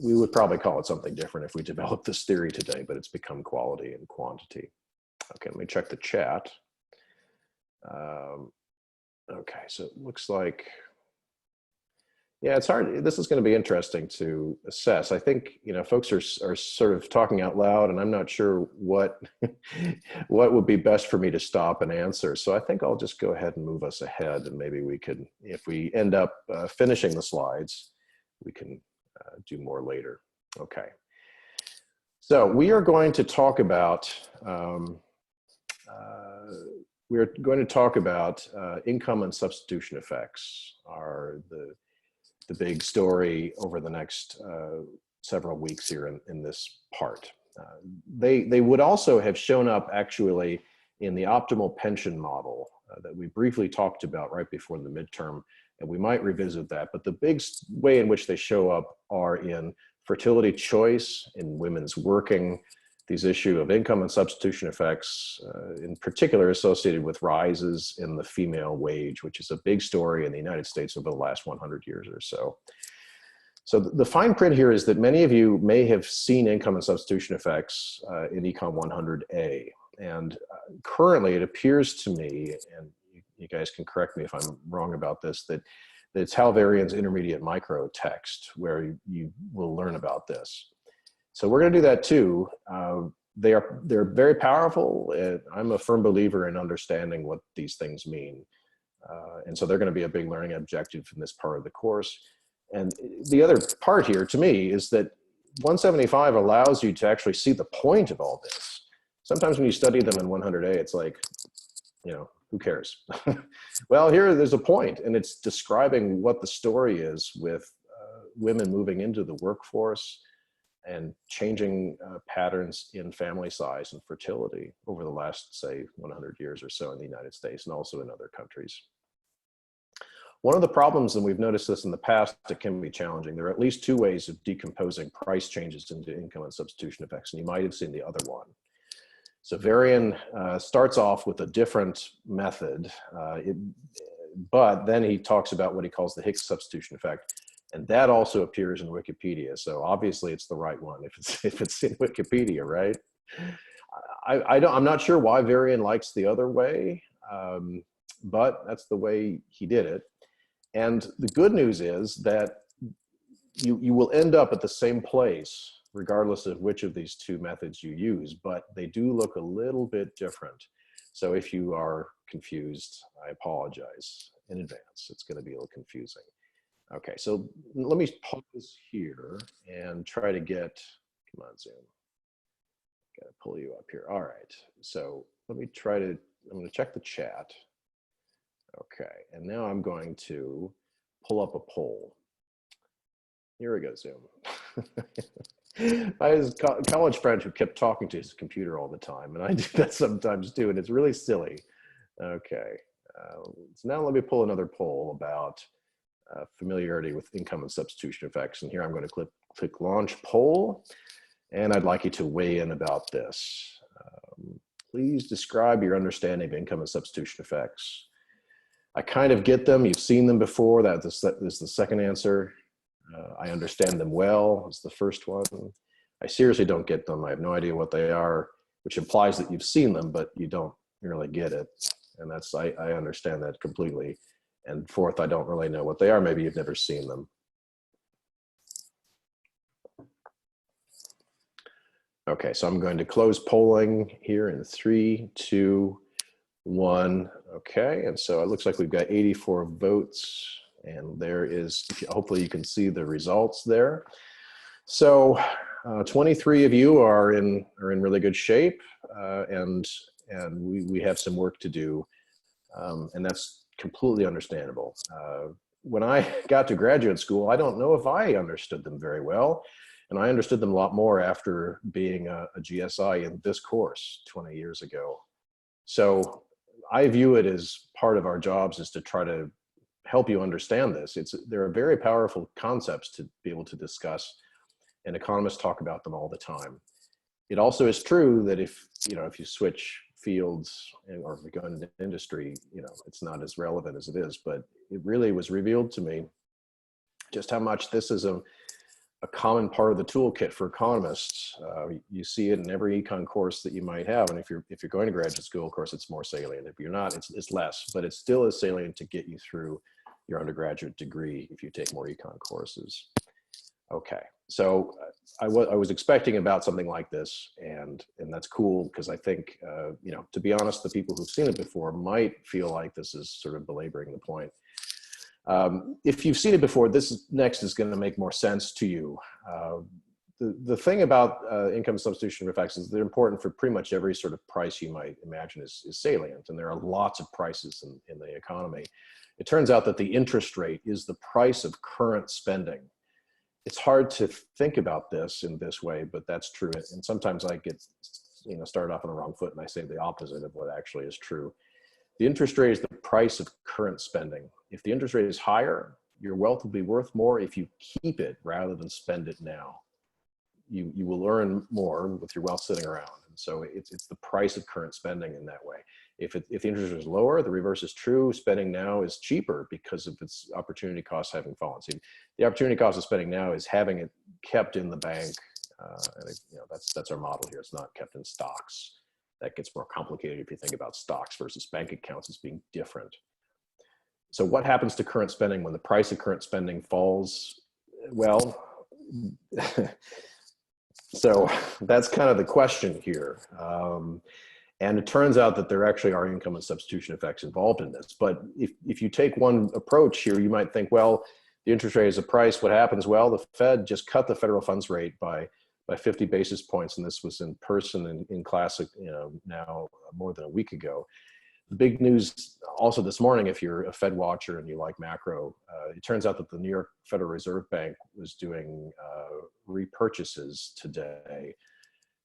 Speaker 1: we would probably call it something different if we developed this theory today, but it's become quality and quantity. Okay, let me check the chat. Okay, so it looks like, yeah, it's hard. This is going to be interesting to assess. I think, you know, folks are sort of talking out loud, and I'm not sure what what would be best for me to stop and answer. So I think I'll just go ahead and move us ahead, and maybe we could, if we end up finishing the slides, we can do more later. Okay. So we are going to talk about income and substitution effects are the big story over the next several weeks here in this part. They would also have shown up actually in the optimal pension model that we briefly talked about right before the midterm, and we might revisit that. But the big way in which they show up are in fertility choice, in women's working, these issue of income and substitution effects, in particular associated with rises in the female wage, which is a big story in the United States over the last 100 years or so. So the fine print here is that many of you may have seen income and substitution effects in Econ 100A. And currently it appears to me, and you guys can correct me if I'm wrong about this, that it's Halvarian's intermediate micro text where you will learn about this. So we're going to do that too. They're very powerful. I'm a firm believer in understanding what these things mean. And so they're going to be a big learning objective in this part of the course. And the other part here to me is that 175 allows you to actually see the point of all this. Sometimes when you study them in 100A, it's like, you know, who cares? Well, there's a point, and it's describing what the story is with women moving into the workforce and changing patterns in family size and fertility over the last, say, 100 years or so in the United States and also in other countries. One of the problems, and we've noticed this in the past, it can be challenging. There are at least two ways of decomposing price changes into income and substitution effects, and you might have seen the other one. So Varian starts off with a different method, but then he talks about what he calls the Hicks substitution effect. And that also appears in Wikipedia. So obviously it's the right one if it's in Wikipedia, right? I'm not sure why Varian likes the other way, but that's the way he did it. And the good news is that you will end up at the same place regardless of which of these two methods you use, but they do look a little bit different. So if you are confused, I apologize in advance. It's going to be a little confusing. Okay, so let me pause here and try to get, come on, Zoom. Gotta pull you up here. All right, so let me I'm gonna check the chat. Okay, and now I'm going to pull up a poll. Here we go, Zoom. I had a college friend who kept talking to his computer all the time, and I do that sometimes too, and it's really silly. Okay, so now let me pull another poll about familiarity with income and substitution effects. And here I'm going to click launch poll, and I'd like you to weigh in about this. Please describe your understanding of income and substitution effects. I kind of get them. You've seen them before. That is the second answer. I understand them well is the first one. I seriously don't get them. I have no idea what they are, which implies that you've seen them, but you don't really get it. And that's, I understand that completely. And fourth, I don't really know what they are. Maybe you've never seen them. Okay, so I'm going to close polling here in 3, 2, 1. Okay, and so it looks like we've got 84 votes, and there is, hopefully you can see the results there. So 23 of you are in really good shape, and we have some work to do, and that's completely understandable. When I got to graduate school, I don't know if I understood them very well, and I understood them a lot more after being a GSI in this course 20 years ago. So I view it as part of our jobs is to try to help you understand this. There are very powerful concepts to be able to discuss, and economists talk about them all the time. It also is true that if you switch fields or if you go into industry, it's not as relevant as it is, but it really was revealed to me just how much this is a common part of the toolkit for economists. You see it in every econ course that you might have, and if you're going to graduate school, of course, it's more salient. If you're not, it's less, but it still is salient to get you through your undergraduate degree if you take more econ courses. Okay, so I was expecting about something like this, and that's cool because I think, to be honest, the people who've seen it before might feel like this is sort of belaboring the point. If you've seen it before, this next is going to make more sense to you. The thing about income substitution effects is they're important for pretty much every sort of price you might imagine is salient, and there are lots of prices in the economy. It turns out that the interest rate is the price of current spending. It's hard to think about this in this way, but that's true. And sometimes I get started off on the wrong foot and I say the opposite of what actually is true. The interest rate is the price of current spending. If the interest rate is higher, your wealth will be worth more if you keep it rather than spend it now. You will earn more with your wealth sitting around. And so it's the price of current spending in that way. If the interest rate is lower, the reverse is true. Spending now is cheaper because of its opportunity costs having fallen. See, the opportunity cost of spending now is having it kept in the bank. That's our model here. It's not kept in stocks. That gets more complicated if you think about stocks versus bank accounts as being different. So what happens to current spending when the price of current spending falls? Well, so that's kind of the question here. And it turns out that there actually are income and substitution effects involved in this. But if you take one approach here, you might think, well, the interest rate is a price. What happens? Well, the Fed just cut the federal funds rate by 50 basis points, and this was in person in class, now more than a week ago. The big news also this morning, if you're a Fed watcher and you like macro, it turns out that the New York Federal Reserve Bank was doing repurchases today.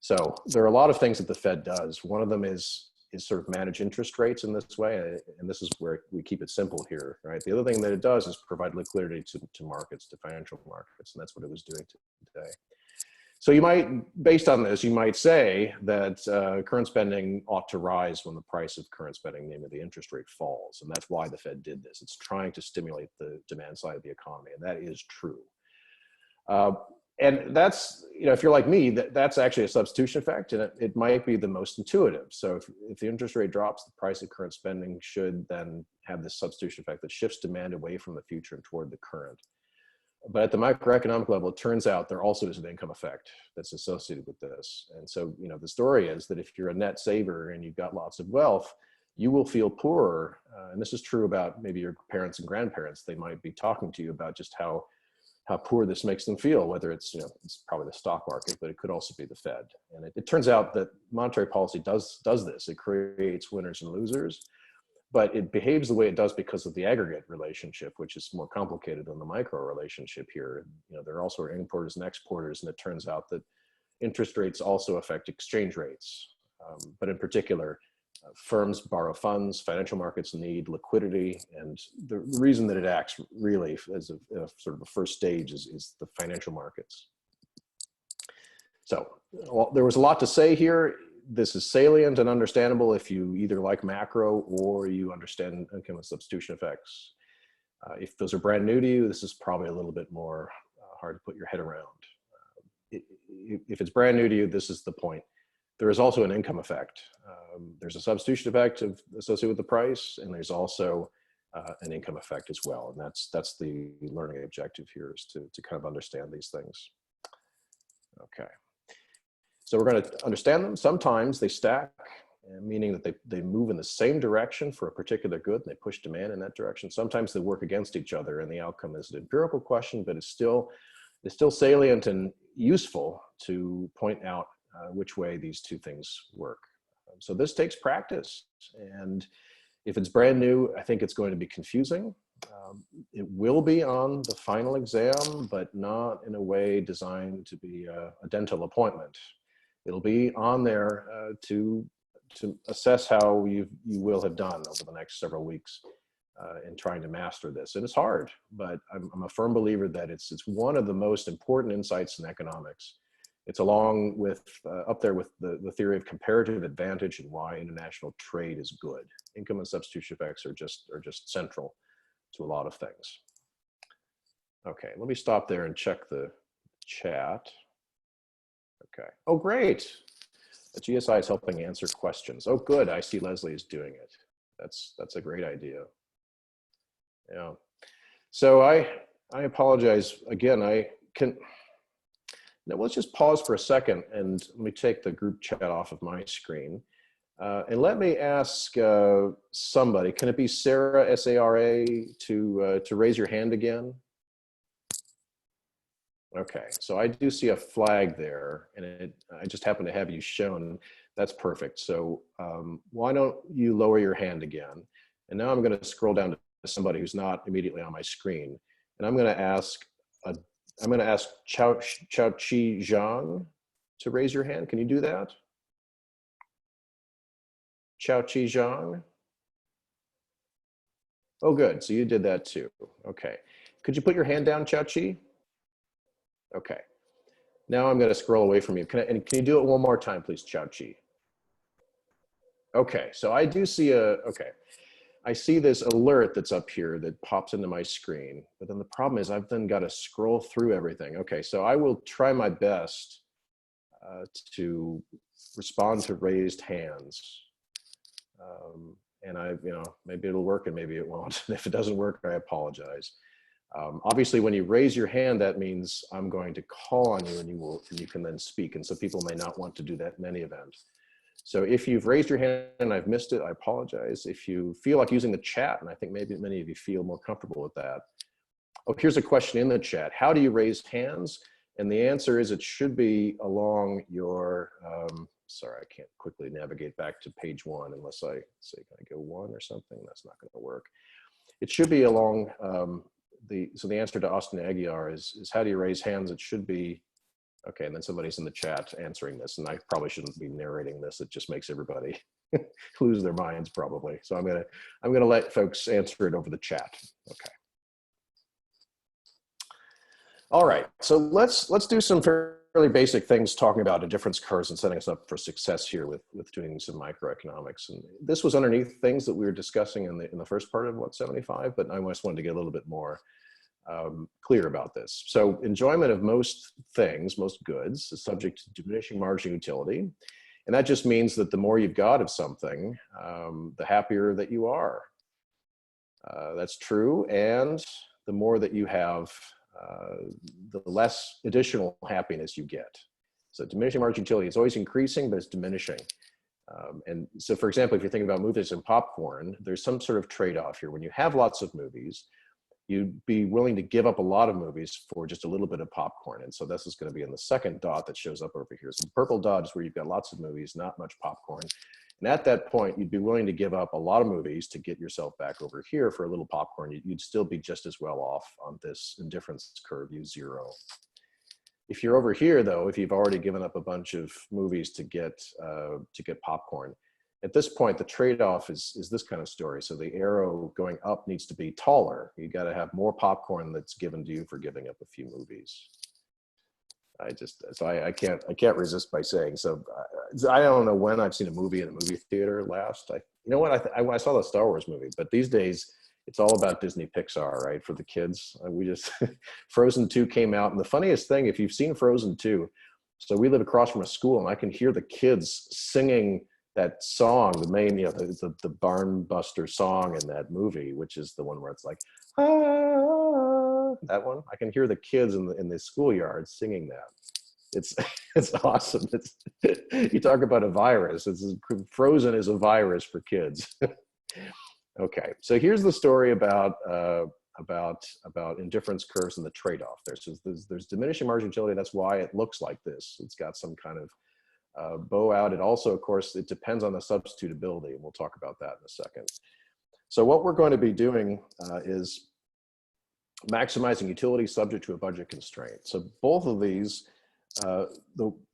Speaker 1: So there are a lot of things that the Fed does. One of them is sort of manage interest rates in this way, and this is where we keep it simple here, right? The other thing that it does is provide liquidity to markets, to financial markets, and that's what it was doing today. So you might, based on this, you might say that current spending ought to rise when the price of current spending, namely the interest rate, falls. And that's why the Fed did this. It's trying to stimulate the demand side of the economy, and that is true. And that's, if you're like me, that's actually a substitution effect, and it might be the most intuitive. So if the interest rate drops, the price of current spending should then have this substitution effect that shifts demand away from the future and toward the current. But at the macroeconomic level, it turns out there also is an income effect that's associated with this. And so, the story is that if you're a net saver and you've got lots of wealth, you will feel poorer. And this is true about maybe your parents and grandparents. They might be talking to you about just how poor this makes them feel, whether it's, it's probably the stock market, but it could also be the Fed. And it turns out that monetary policy does this. It creates winners and losers. But it behaves the way it does because of the aggregate relationship, which is more complicated than the micro relationship here. There are also importers and exporters, and it turns out that interest rates also affect exchange rates. But in particular, firms borrow funds, financial markets need liquidity, and the reason that it acts really as a sort of a first stage is the financial markets. So there was a lot to say here. This is salient and understandable if you either like macro or you understand income and substitution effects. If those are brand new to you, this is probably a little bit more hard to put your head around. If it's brand new to you, this is the point. There is also an income effect. There's a substitution effect associated with the price, and there's also an income effect as well. And that's the learning objective here, is to kind of understand these things. Okay. So we're going to understand them. Sometimes they stack, meaning that they move in the same direction for a particular good, and they push demand in that direction. Sometimes they work against each other, and the outcome is an empirical question, but it's still salient and useful to point out which way these two things work. So this takes practice, and if it's brand new, I think it's going to be confusing. It will be on the final exam, but not in a way designed to be a dental appointment. It'll be on there to assess how you will have done over the next several weeks. in trying to master this. And it's hard, but I'm a firm believer that it's one of the most important insights in economics. It's along with, up there with the theory of comparative advantage and why international trade is good. Income and substitution effects are just central to a lot of things. Okay, let me stop there and check the chat. Okay, oh great. The GSI is helping answer questions. Oh good, I see Leslie is doing it. That's a great idea. Yeah, so I apologize again. Now let's just pause for a second and let me take the group chat off of my screen. And let me ask somebody, can it be Sarah, S-A-R-A, to raise your hand again? Okay, so I do see a flag there, and I just happen to have you shown. That's perfect. So why don't you lower your hand again? And now I'm going to scroll down to somebody who's not immediately on my screen, and I'm going to ask Chao Chi Zhang to raise your hand. Can you do that? Chao Chi Zhang? Oh, good. So you did that too. Okay. Could you put your hand down, Chao Chi? Okay. Now I'm going to scroll away from you. Can you do it one more time, please, Chao Chi? Okay. So I do see okay. I see this alert that's up here that pops into my screen, but then the problem is I've then got to scroll through everything. Okay, so I will try my best to respond to raised hands. And maybe it'll work and maybe it won't. If it doesn't work, I apologize. Obviously, when you raise your hand, that means I'm going to call on you and you can then speak. And so people may not want to do that in any event. So if you've raised your hand and I've missed it, I apologize. If you feel like using the chat, and I think maybe many of you feel more comfortable with that. Oh, here's a question in the chat. How do you raise hands? And the answer is it should be along your, sorry, I can't quickly navigate back to page 1 unless I say, can I go 1 or something? That's not gonna work. It should be along so the answer to Austin Aguiar is how do you raise hands? It should be, okay, and then somebody's in the chat answering this, and I probably shouldn't be narrating this. It just makes everybody lose their minds probably. So I'm gonna let folks answer it over the chat. Okay. All right, so let's do some fairly basic things talking about indifference curves and setting us up for success here with doing some microeconomics. And this was underneath things that we were discussing in the first part of what 75, but I just wanted to get a little bit more clear about this. So enjoyment of most things, most goods, is subject to diminishing marginal utility. And that just means that the more you've got of something, the happier that you are. That's true. And the more that you have, the less additional happiness you get. So diminishing marginal utility is always increasing, but it's diminishing. And so, for example, if you think about movies and popcorn, there's some sort of trade-off here. When you have lots of movies, you'd be willing to give up a lot of movies for just a little bit of popcorn. And so this is going to be in the second dot that shows up over here. So the purple dot is where you've got lots of movies, not much popcorn. And at that point, you'd be willing to give up a lot of movies to get yourself back over here for a little popcorn. You'd still be just as well off on this indifference curve, U0. If you're over here, though, if you've already given up a bunch of movies to get popcorn, at this point, the trade-off is this kind of story. So the arrow going up needs to be taller. You got to have more popcorn that's given to you for giving up a few movies. I can't resist by saying, so I don't know when I've seen a movie in a movie theater last. You know what, I saw the Star Wars movie, but these days it's all about Disney Pixar, right? For the kids, we just, Frozen 2 came out. And the funniest thing, if you've seen Frozen 2, so we live across from a school and I can hear the kids singing that song, the main, the barn buster song in that movie, which is the one where it's like, ah, that one. I can hear the kids in the schoolyard singing that. It's awesome. You talk about a virus. Frozen is a virus for kids. Okay, so here's the story about indifference curves and the trade-off there. So there's diminishing marginal utility. That's why it looks like this. It's got some kind of bow out. It also, of course, it depends on the substitutability, and we'll talk about that in a second. So what we're going to be doing is maximizing utility subject to a budget constraint. So both of these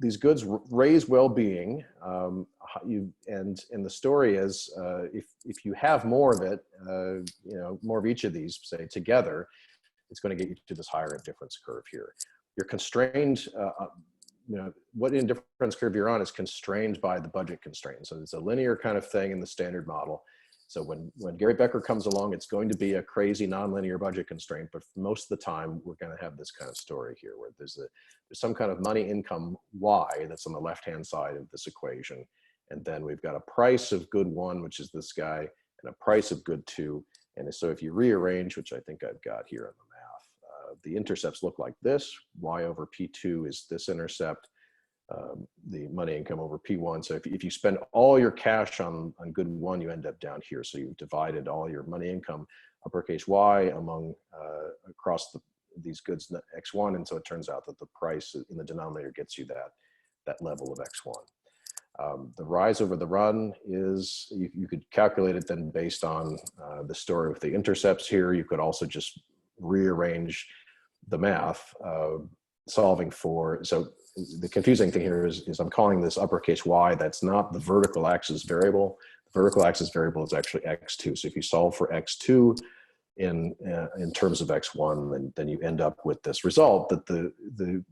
Speaker 1: these goods raise well-being, and the story is if you have more of it, more of each of these, say, together, it's going to get you to this higher indifference curve here. You're constrained, what indifference curve you're on is constrained by the budget constraints. So it's a linear kind of thing in the standard model. So when Gary Becker comes along, it's going to be a crazy nonlinear budget constraint, but most of the time we're going to have this kind of story here where there's some kind of money income Y that's on the left-hand side of this equation. And then we've got a price of good 1, which is this guy, and a price of good 2. And so if you rearrange, which I think I've got here in the math, the intercepts look like this. Y over P2 is this intercept. The money income over P1. So if you spend all your cash on good 1, you end up down here. So you've divided all your money income uppercase Y among across these goods X1. And so it turns out that the price in the denominator gets you that level of X1. The rise over the run is, you could calculate it then based on the story with the intercepts here. You could also just rearrange the math, solving for, so the confusing thing here is I'm calling this uppercase Y. That's not the vertical axis variable. The vertical axis variable is actually X2. So if you solve for X2 in terms of X1, then you end up with this result that the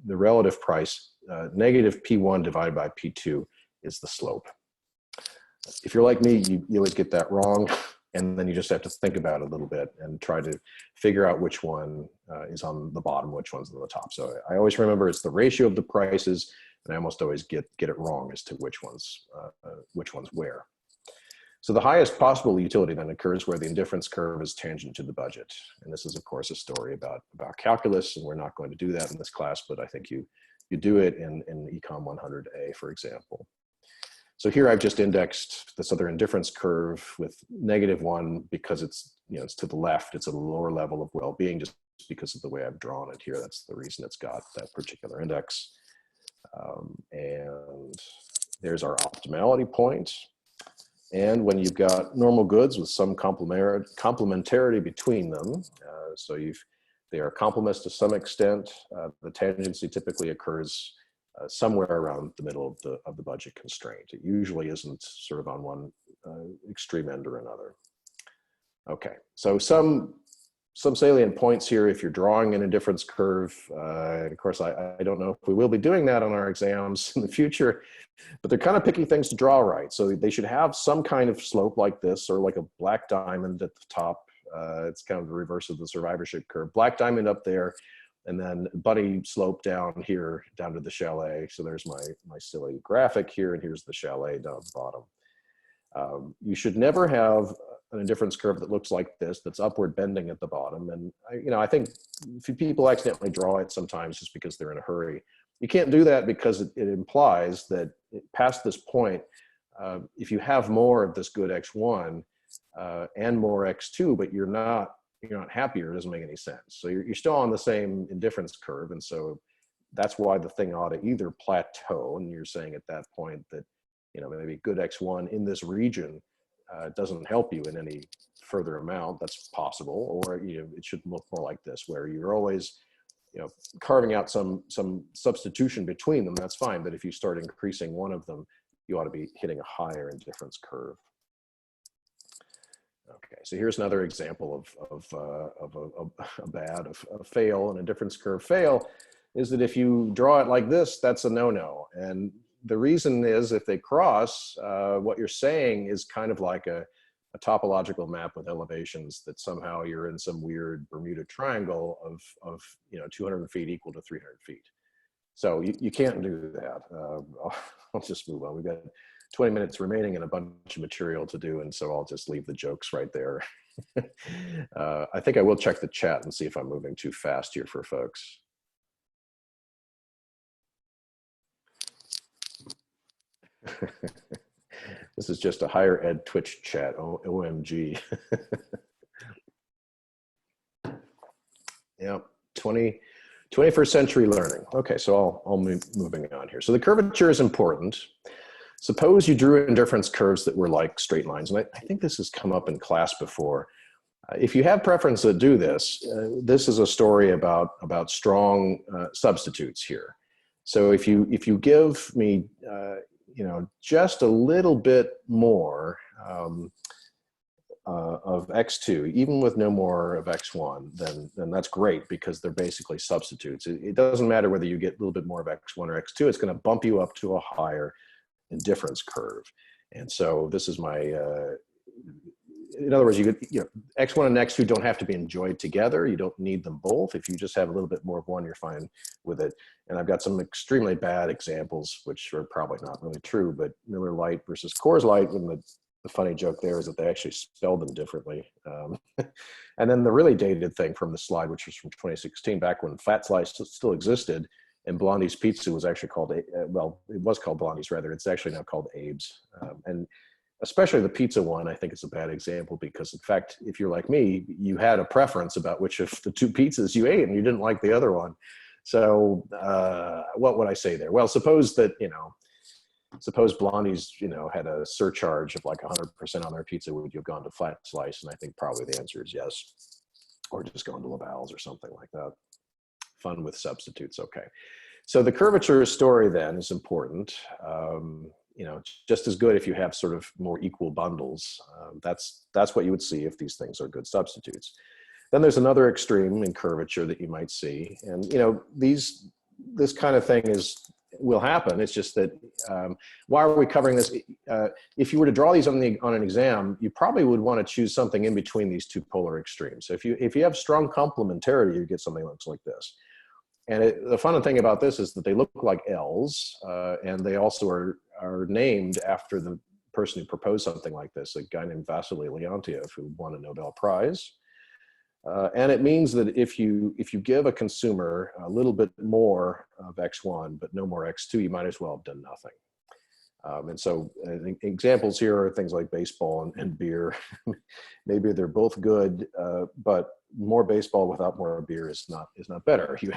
Speaker 1: relative price, negative P1 divided by P2 is the slope. If you're like me, you would get that wrong. And then you just have to think about it a little bit and try to figure out which one is on the bottom, which one's on the top. So I always remember it's the ratio of the prices, and I almost always get it wrong as to which one's where. So the highest possible utility then occurs where the indifference curve is tangent to the budget. And this is, of course, a story about calculus, and we're not going to do that in this class, but I think you do it in Econ 100A, for example. So here I've just indexed this other indifference curve with -1 because it's to the left. It's at a lower level of well-being just because of the way I've drawn it here. That's the reason it's got that particular index. And there's our optimality point. And when you've got normal goods with some complementarity between them, they are complements to some extent, the tangency typically occurs somewhere around the middle of the budget constraint. It usually isn't sort of on one extreme end or another. Okay, so some salient points here if you're drawing an indifference curve. Of course, I don't know if we will be doing that on our exams in the future, but they're kind of picky things to draw right. So they should have some kind of slope like this, or like a black diamond at the top. It's kind of the reverse of the survivorship curve. Black diamond up there, and then bunny slope down here, down to the chalet. So there's my silly graphic here, and here's the chalet down at the bottom. You should never have an indifference curve that looks like this, that's upward bending at the bottom. And I think people accidentally draw it sometimes just because they're in a hurry. You can't do that because it implies that past this point, if you have more of this good X1 and more X2, but you're not happier, it doesn't make any sense. So you're still on the same indifference curve. And so that's why the thing ought to either plateau, and you're saying at that point that, maybe good X1 in this region doesn't help you in any further amount. That's possible. Or, it should look more like this, where you're always, carving out some substitution between them. That's fine. But if you start increasing one of them, you ought to be hitting a higher indifference curve. Okay, so here's another example of a fail. An indifference curve fail is that if you draw it like this, that's a no-no. And the reason is, if they cross, what you're saying is kind of like a topological map with elevations, that somehow you're in some weird Bermuda Triangle of 200 feet equal to 300 feet. So you can't do that. I'll just move on. We've got 20 minutes remaining and a bunch of material to do, and so I'll just leave the jokes right there. I think I will check the chat and see if I'm moving too fast here for folks. This is just a higher ed Twitch chat. OMG. Yeah, 21st century learning. Okay, so I'll move moving on here. So the curvature is important. Suppose you drew indifference curves that were like straight lines. And I think this has come up in class before. If you have preference to do this, this is a story about strong substitutes here. So if you give me, just a little bit more of x2, even with no more of x1, then that's great, because they're basically substitutes. It doesn't matter whether you get a little bit more of x1 or x2, it's going to bump you up to a higher indifference curve. And so this is my, in other words, x1 and x2 don't have to be enjoyed together. You don't need them both. If you just have a little bit more of one, you're fine with it. And I've got some extremely bad examples, which are probably not really true, but Miller Lite versus Coors Light, when the funny joke there is that they actually spelled them differently. And then the really dated thing from the slide, which was from 2016, back when Fat Slice still existed, and Blondie's Pizza was actually called, well, it was called Blondie's rather. It's actually now called Abe's. And especially the pizza one, I think it's a bad example, because in fact, if you're like me, you had a preference about which of the two pizzas you ate and you didn't like the other one. So what would I say there? Well, suppose that, suppose Blondie's, had a surcharge of like 100% on their pizza, would you have gone to Flat Slice? And I think probably the answer is yes, or just gone to Laval's or something like that. Fun with substitutes, okay. So the curvature story then is important. Just as good if you have sort of more equal bundles. That's what you would see if these things are good substitutes. Then there's another extreme in curvature that you might see, and this kind of thing will happen. It's just that why are we covering this? If you were to draw these on an exam, you probably would want to choose something in between these two polar extremes. So if you have strong complementarity, you get something that looks like this. And the fun thing about this is that they look like L's, and they also are named after the person who proposed something like this, a guy named Vasily Leontiev, who won a Nobel Prize. And it means that if you give a consumer a little bit more of X1, but no more X2, you might as well have done nothing. And so examples here are things like baseball and beer. Maybe they're both good, but more baseball without more beer is not better. You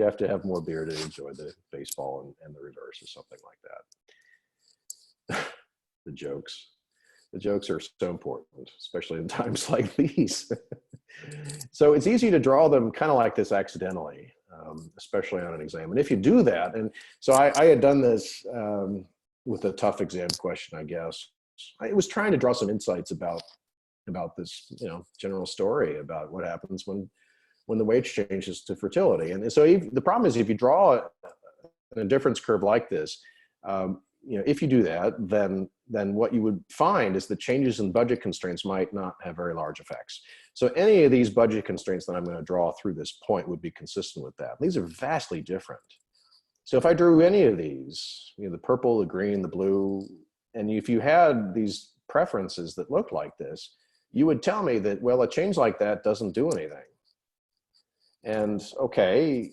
Speaker 1: have to have more beer to enjoy the baseball, and the reverse or something like that. The jokes are so important, especially in times like these. So it's easy to draw them kind of like this accidentally, especially on an exam. And if you do that, and so I had done this with a tough exam question, I guess. I was trying to draw some insights about this, general story about what happens when the weight changes to fertility. And so the problem is, if you draw an indifference curve like this, if you do that, then what you would find is that changes in budget constraints might not have very large effects. So any of these budget constraints that I'm going to draw through this point would be consistent with that. These are vastly different. So if I drew any of these, the purple, the green, the blue, and if you had these preferences that look like this, you would tell me that, well, a change like that doesn't do anything. And okay,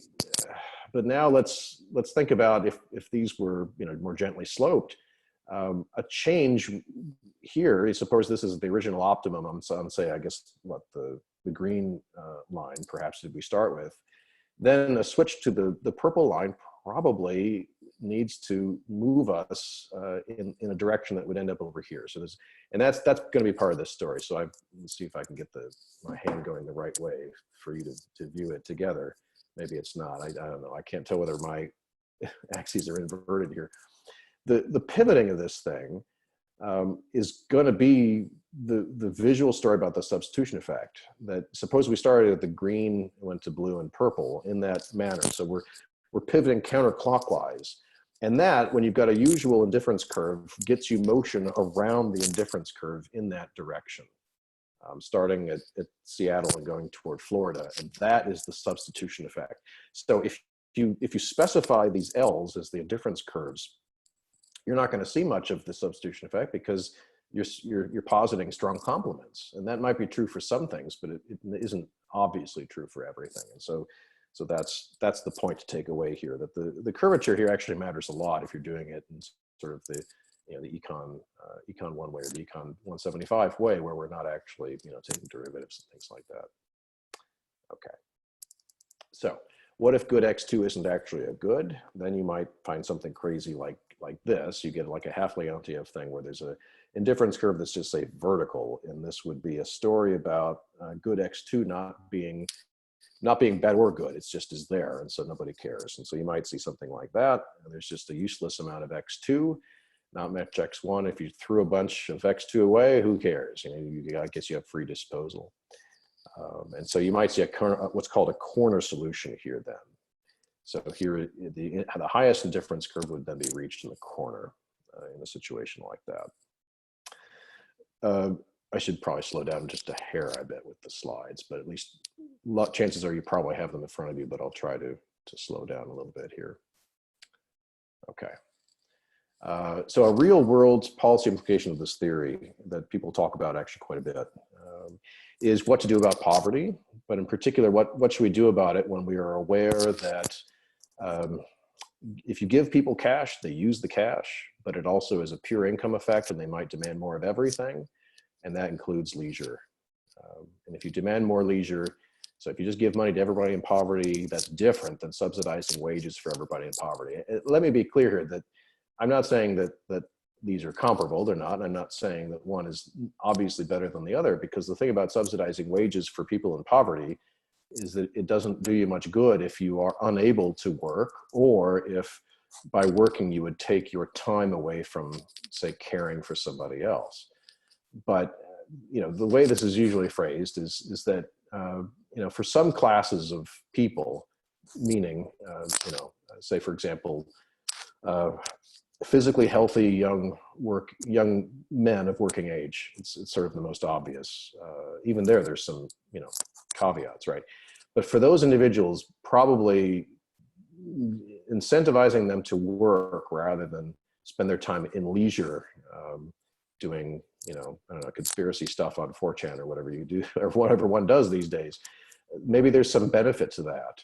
Speaker 1: but now let's think about if these were more gently sloped. A change here, suppose this is the original optimum on say, I guess what the green line perhaps did we start with, then a switch to the purple line probably needs to move us in a direction that would end up over here. So that's going to be part of this story. So let's see if I can get my hand going the right way for you to view it together. Maybe it's not. I don't know. I can't tell whether my axes are inverted here. The pivoting of this thing is going to be the visual story about the substitution effect. That suppose we started at the green, went to blue and purple in that manner. So we're pivoting counterclockwise. And that, when you've got a usual indifference curve, gets you motion around the indifference curve in that direction, starting at Seattle and going toward Florida. And that is the substitution effect. So if you specify these L's as the indifference curves, you're not going to see much of the substitution effect, because you're positing strong complements. And that might be true for some things, but it isn't obviously true for everything. And so that's the point to take away here, that the curvature here actually matters a lot if you're doing it in sort of the econ 1 way or the econ 175 way, where we're not actually taking derivatives and things like that. Okay. So what if good x2 isn't actually a good? Then you might find something crazy like this. You get like a half Leontiev thing where there's a indifference curve that's just, say, vertical, and this would be a story about good x2 not being not being bad or good, it's just is there, and so nobody cares. And so you might see something like that, and there's just a useless amount of x2, not much x1. If you threw a bunch of x2 away, who cares? I guess you have free disposal. And so you might see what's called a corner solution here then. So here, the highest indifference curve would then be reached in the corner in a situation like that. I should probably slow down just a hair, I bet, with the slides, but at least chances are you probably have them in front of you, but I'll try to slow down a little bit here. Okay. So a real world policy implication of this theory that people talk about actually quite a bit is what to do about poverty, but in particular, what should we do about it when we are aware that if you give people cash, they use the cash, but it also is a pure income effect and they might demand more of everything, and that includes leisure. And if you demand more leisure, so if you just give money to everybody in poverty, that's different than subsidizing wages for everybody in poverty. Let me be clear here that I'm not saying that these are comparable, they're not. I'm not saying that one is obviously better than the other, because the thing about subsidizing wages for people in poverty is that it doesn't do you much good if you are unable to work, or if by working you would take your time away from, say, caring for somebody else. But the way this is usually phrased is that for some classes of people, meaning say for example, physically healthy young men of working age. It's sort of the most obvious. Even there's some caveats, right? But for those individuals, probably incentivizing them to work rather than spend their time in leisure doing I don't know, conspiracy stuff on 4chan or whatever you do, or whatever one does these days. Maybe there's some benefit to that.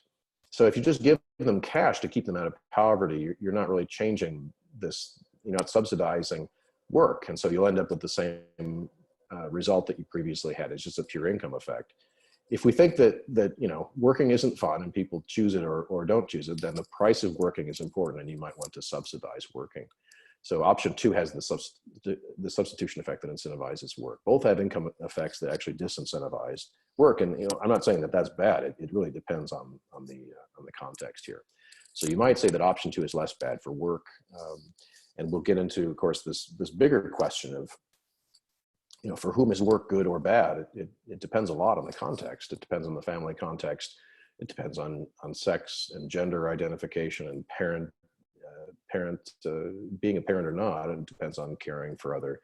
Speaker 1: So if you just give them cash to keep them out of poverty, you're not really changing this, you're not subsidizing work. And so you'll end up with the same result that you previously had. It's just a pure income effect. If we think that working isn't fun and people choose it or don't choose it, then the price of working is important and you might want to subsidize working. So option 2 has the substitution effect that incentivizes work. Both have income effects that actually disincentivize work. And I'm not saying that that's bad. It really depends on the context here. So you might say that option 2 is less bad for work. And we'll get into, of course, this bigger question of, for whom is work good or bad? It depends a lot on the context. It depends on the family context. It depends on sex and gender identification and being a parent or not. It depends on caring for other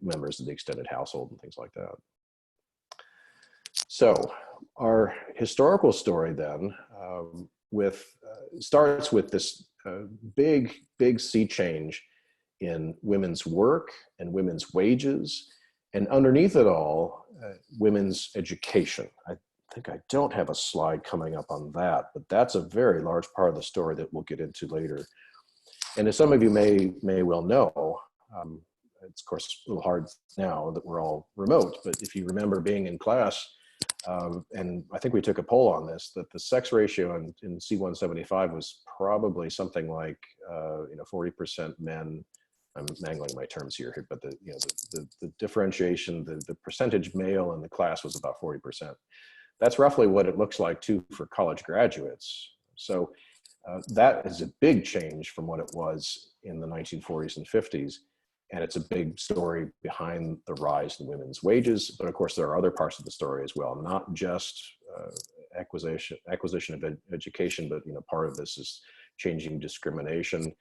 Speaker 1: members of the extended household and things like that. So our historical story then starts with this big sea change in women's work and women's wages, and underneath it all, women's education. I think I don't have a slide coming up on that, but that's a very large part of the story that we'll get into later. And as some of you may well know, it's of course a little hard now that we're all remote, but if you remember being in class, and I think we took a poll on this, that the sex ratio in C175 was probably something like 40% men. I'm mangling my terms here, but the differentiation, the percentage male in the class was about 40%. That's roughly what it looks like too for college graduates. So that is a big change from what it was in the 1940s and 50s. And it's a big story behind the rise in women's wages. But of course, there are other parts of the story as well, not just acquisition of education, but part of this is changing discrimination.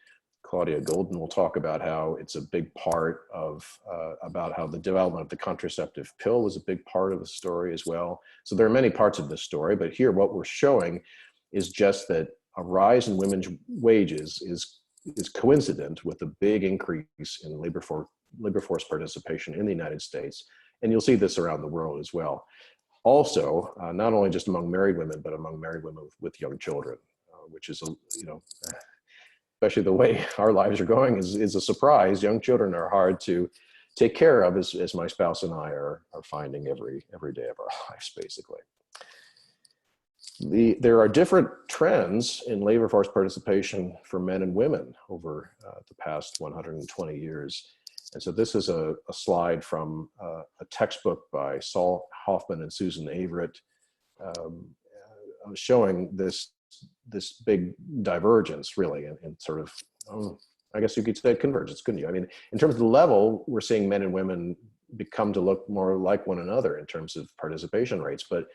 Speaker 1: Claudia Golden will talk about how it's a big part of, about how the development of the contraceptive pill was a big part of the story as well. So there are many parts of this story, but here what we're showing is just that a rise in women's wages is coincident with a big increase in labor force participation in the United States. And you'll see this around the world as well. Also, not only just among married women, but among married women with young children, which is, especially the way our lives are going is a surprise. Young children are hard to take care of, as my spouse and I are finding every day of our lives, basically. There are different trends in labor force participation for men and women over the past 120 years. And so this is a slide from a textbook by Saul Hoffman and Susan Averitt showing this big divergence, really, in sort of, I guess you could say convergence, couldn't you? I mean, in terms of the level, we're seeing men and women become to look more like one another in terms of participation rates, but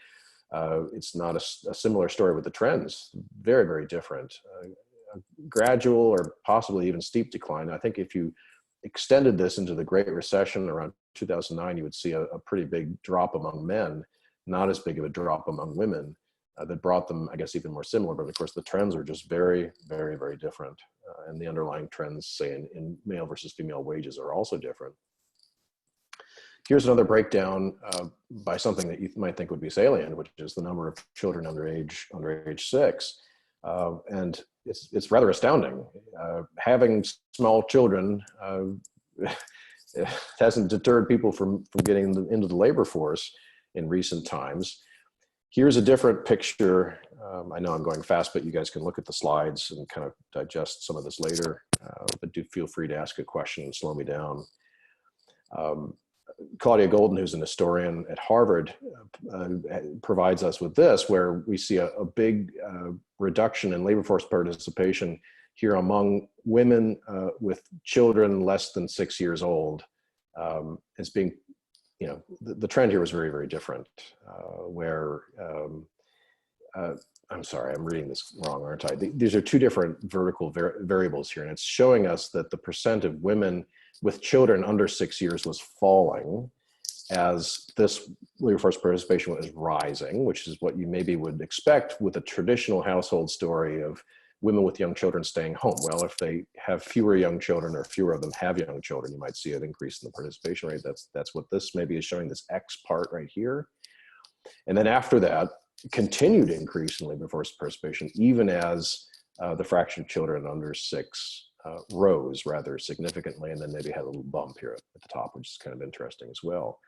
Speaker 1: it's not a similar story with the trends. Very, very different. A gradual or possibly even steep decline. I think if you extended this into the Great Recession around 2009, you would see a pretty big drop among men, not as big of a drop among women. That brought them, I guess, even more similar. But of course, the trends are just very, very, very different. And the underlying trends, say, in male versus female wages are also different. Here's another breakdown by something that you might think would be salient, which is the number of children under age 6. And it's rather astounding. Having small children hasn't deterred people from getting into the labor force in recent times. Here's a different picture. I know I'm going fast, but you guys can look at the slides and kind of digest some of this later. But do feel free to ask a question and slow me down. Claudia Golden, who's an historian at Harvard, provides us with this, where we see a big reduction in labor force participation here among women with children less than 6 years old. As being, the trend here was very, very different, where, I'm sorry, I'm reading this wrong, aren't I? These are two different vertical variables here, and it's showing us that the percent of women with children under 6 years was falling as this labor force participation was rising, which is what you maybe would expect with a traditional household story of women with young children staying home. Well, if they have fewer young children or fewer of them have young children, you might see an increase in the participation rate. That's what this maybe is showing, this X part right here. And then after that, continued increase in labor force participation, even as the fraction of children under 6 rose rather significantly, and then maybe had a little bump here at the top, which is kind of interesting as well.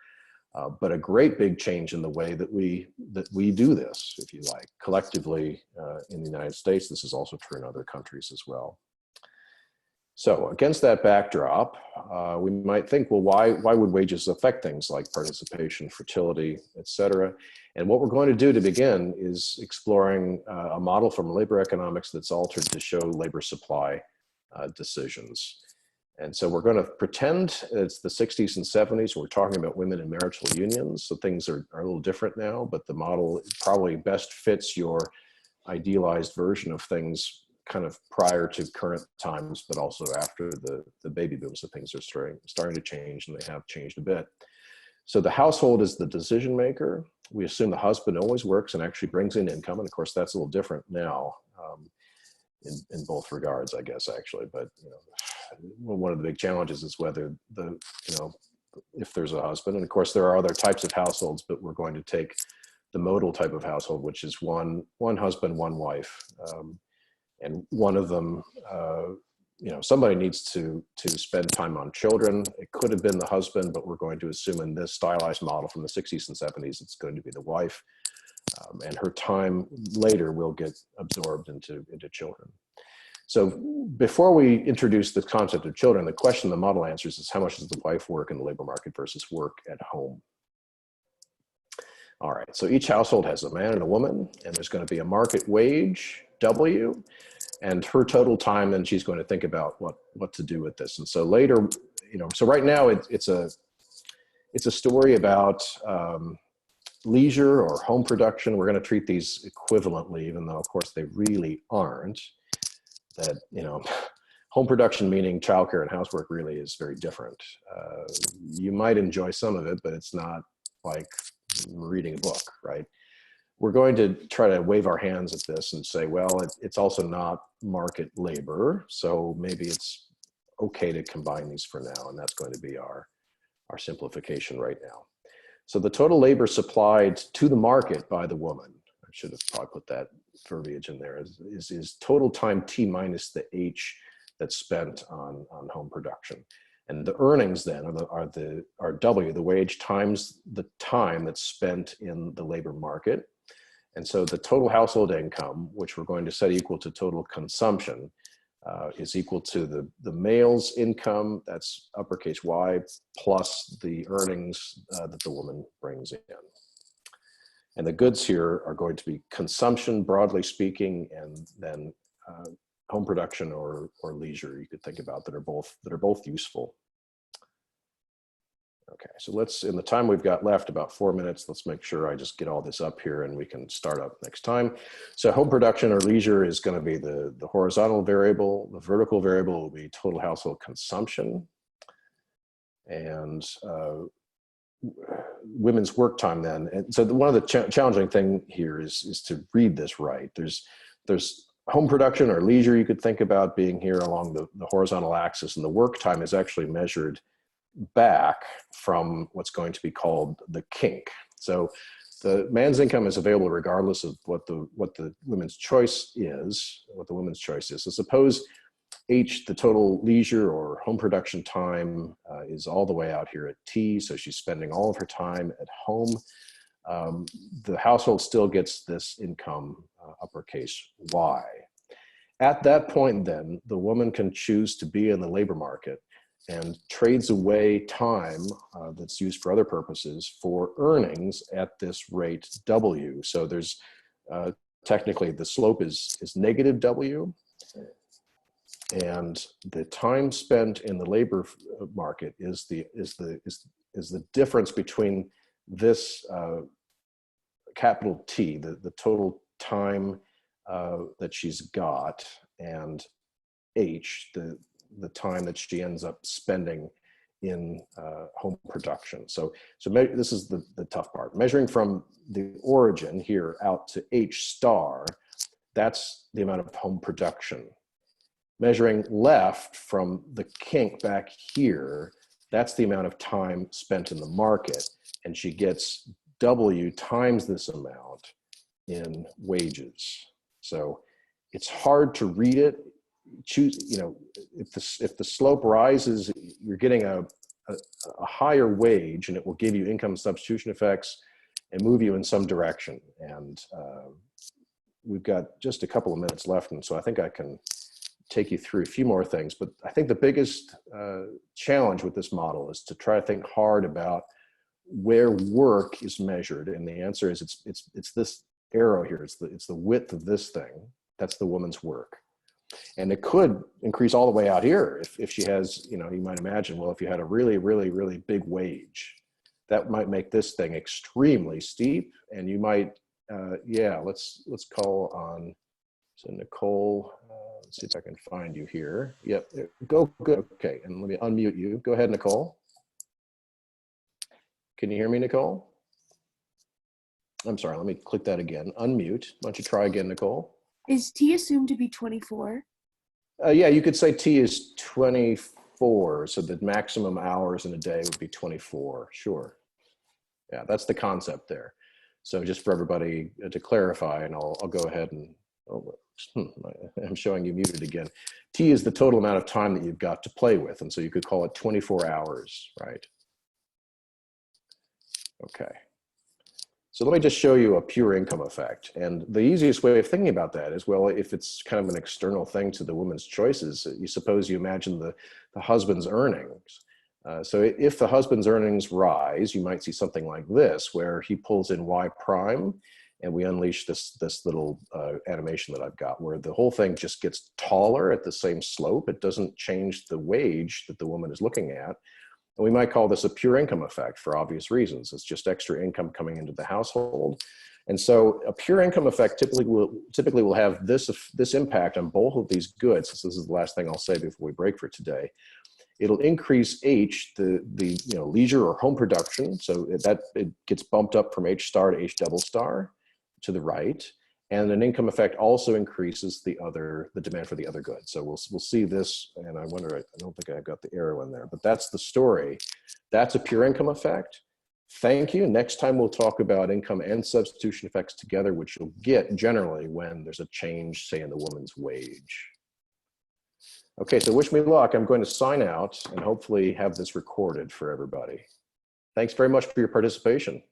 Speaker 1: But a great big change in the way that we do this, if you like, collectively in the United States. This is also true in other countries as well. So against that backdrop, we might think, well, why would wages affect things like participation, fertility, et cetera? And what we're going to do to begin is exploring a model from labor economics that's altered to show labor supply decisions. And so we're going to pretend it's the 60s and 70s. We're talking about women in marital unions. So things are a little different now, but the model probably best fits your idealized version of things kind of prior to current times, but also after the baby boom. So things are starting to change, and they have changed a bit. So the household is the decision maker. We assume the husband always works and actually brings in income. And of course, that's a little different now in both regards, I guess, actually. But one of the big challenges is whether if there's a husband. And of course, there are other types of households, but we're going to take the modal type of household, which is one husband, one wife. And one of them, somebody needs to spend time on children. It could have been the husband, but we're going to assume in this stylized model from the 60s and 70s, it's going to be the wife. And her time later will get absorbed into children. So before we introduce the concept of children, the question the model answers is, how much does the wife work in the labor market versus work at home? All right, so each household has a man and a woman, and there's going to be a market wage, W, and her total time, and she's going to think about what to do with this. And so later, so right now it's a story about leisure or home production. We're going to treat these equivalently, even though of course they really aren't. That, home production, meaning childcare and housework, really is very different. You might enjoy some of it, but it's not like reading a book, right? We're going to try to wave our hands at this and say, well, it's also not market labor, so maybe it's okay to combine these for now, and that's going to be our simplification right now. So the total labor supplied to the market by the woman, I should have probably put that verbiage in there, is total time T minus the H that's spent on home production. And the earnings then are W, the wage times the time that's spent in the labor market. And so the total household income, which we're going to set equal to total consumption, is equal to the male's income, that's uppercase Y, plus the earnings that the woman brings in. And the goods here are going to be consumption, broadly speaking, and then home production or leisure you could think about that are both useful. Okay, so let's, in the time we've got left, about 4 minutes, let's make sure I just get all this up here and we can start up next time. So home production or leisure is going to be the horizontal variable. The vertical variable will be total household consumption. And women's work time then. And so one of the challenging thing here is to read this right. There's home production or leisure you could think about being here along the horizontal axis, and the work time is actually measured back from what's going to be called the kink. So the man's income is available regardless of what the women's choice is, So suppose H, the total leisure or home production time, is all the way out here at T, so she's spending all of her time at home. The household still gets this income, uppercase Y. At that point then, the woman can choose to be in the labor market and trades away time that's used for other purposes for earnings at this rate W. So there's technically the slope is negative W, and the time spent in the labor market is the difference between this capital T, the total time that she's got, and H, the time that she ends up spending in home production. So this is the tough part. Measuring from the origin here out to H star, that's the amount of home production. Measuring left from the kink back here, that's the amount of time spent in the market, and she gets W times this amount in wages. So it's hard to read it. Choose, you know, if the slope rises, you're getting a higher wage, and it will give you income substitution effects and move you in some direction. And we've got just a couple of minutes left, and so I think I can take you through a few more things. But I think the biggest challenge with this model is to try to think hard about where work is measured, and the answer is it's this arrow here. It's the width of this thing. That's the woman's work. And it could increase all the way out here if she has, you know, you might imagine, well, if you had a really, really, really big wage, that might make this thing extremely steep. And you might, yeah, let's call on, so Nicole, let's see if I can find you here. Yep, go, good, okay, and let me unmute you. Go ahead, Nicole. Can you hear me, Nicole? I'm sorry, let me click that again, unmute. Why don't you try again, Nicole?
Speaker 3: Is T assumed to be 24?
Speaker 1: Yeah, you could say T is 24, so the maximum hours in a day would be 24, sure. Yeah, that's the concept there. So just for everybody to clarify, and I'll go ahead and, oh, I'm showing you muted again. T is the total amount of time that you've got to play with, and so you could call it 24 hours, right? Okay. So let me just show you a pure income effect. And the easiest way of thinking about that is, well, if it's kind of an external thing to the woman's choices, you imagine the husband's earnings. So if the husband's earnings rise, you might see something like this, where he pulls in Y prime, and we unleash this little animation that I've got, where the whole thing just gets taller at the same slope. It doesn't change the wage that the woman is looking at. And we might call this a pure income effect for obvious reasons. It's just extra income coming into the household. And so a pure income effect typically will have this impact on both of these goods. This is the last thing I'll say before we break for today. It'll increase H, the leisure or home production. So it gets bumped up from H star to H double star to the right. And an income effect also increases the demand for the other goods. So we'll see this, and I wonder, I don't think I got the arrow in there, but that's the story. That's a pure income effect. Thank you. Next time we'll talk about income and substitution effects together, which you'll get generally when there's a change, say, in the woman's wage. Okay, so wish me luck. I'm going to sign out and hopefully have this recorded for everybody. Thanks very much for your participation.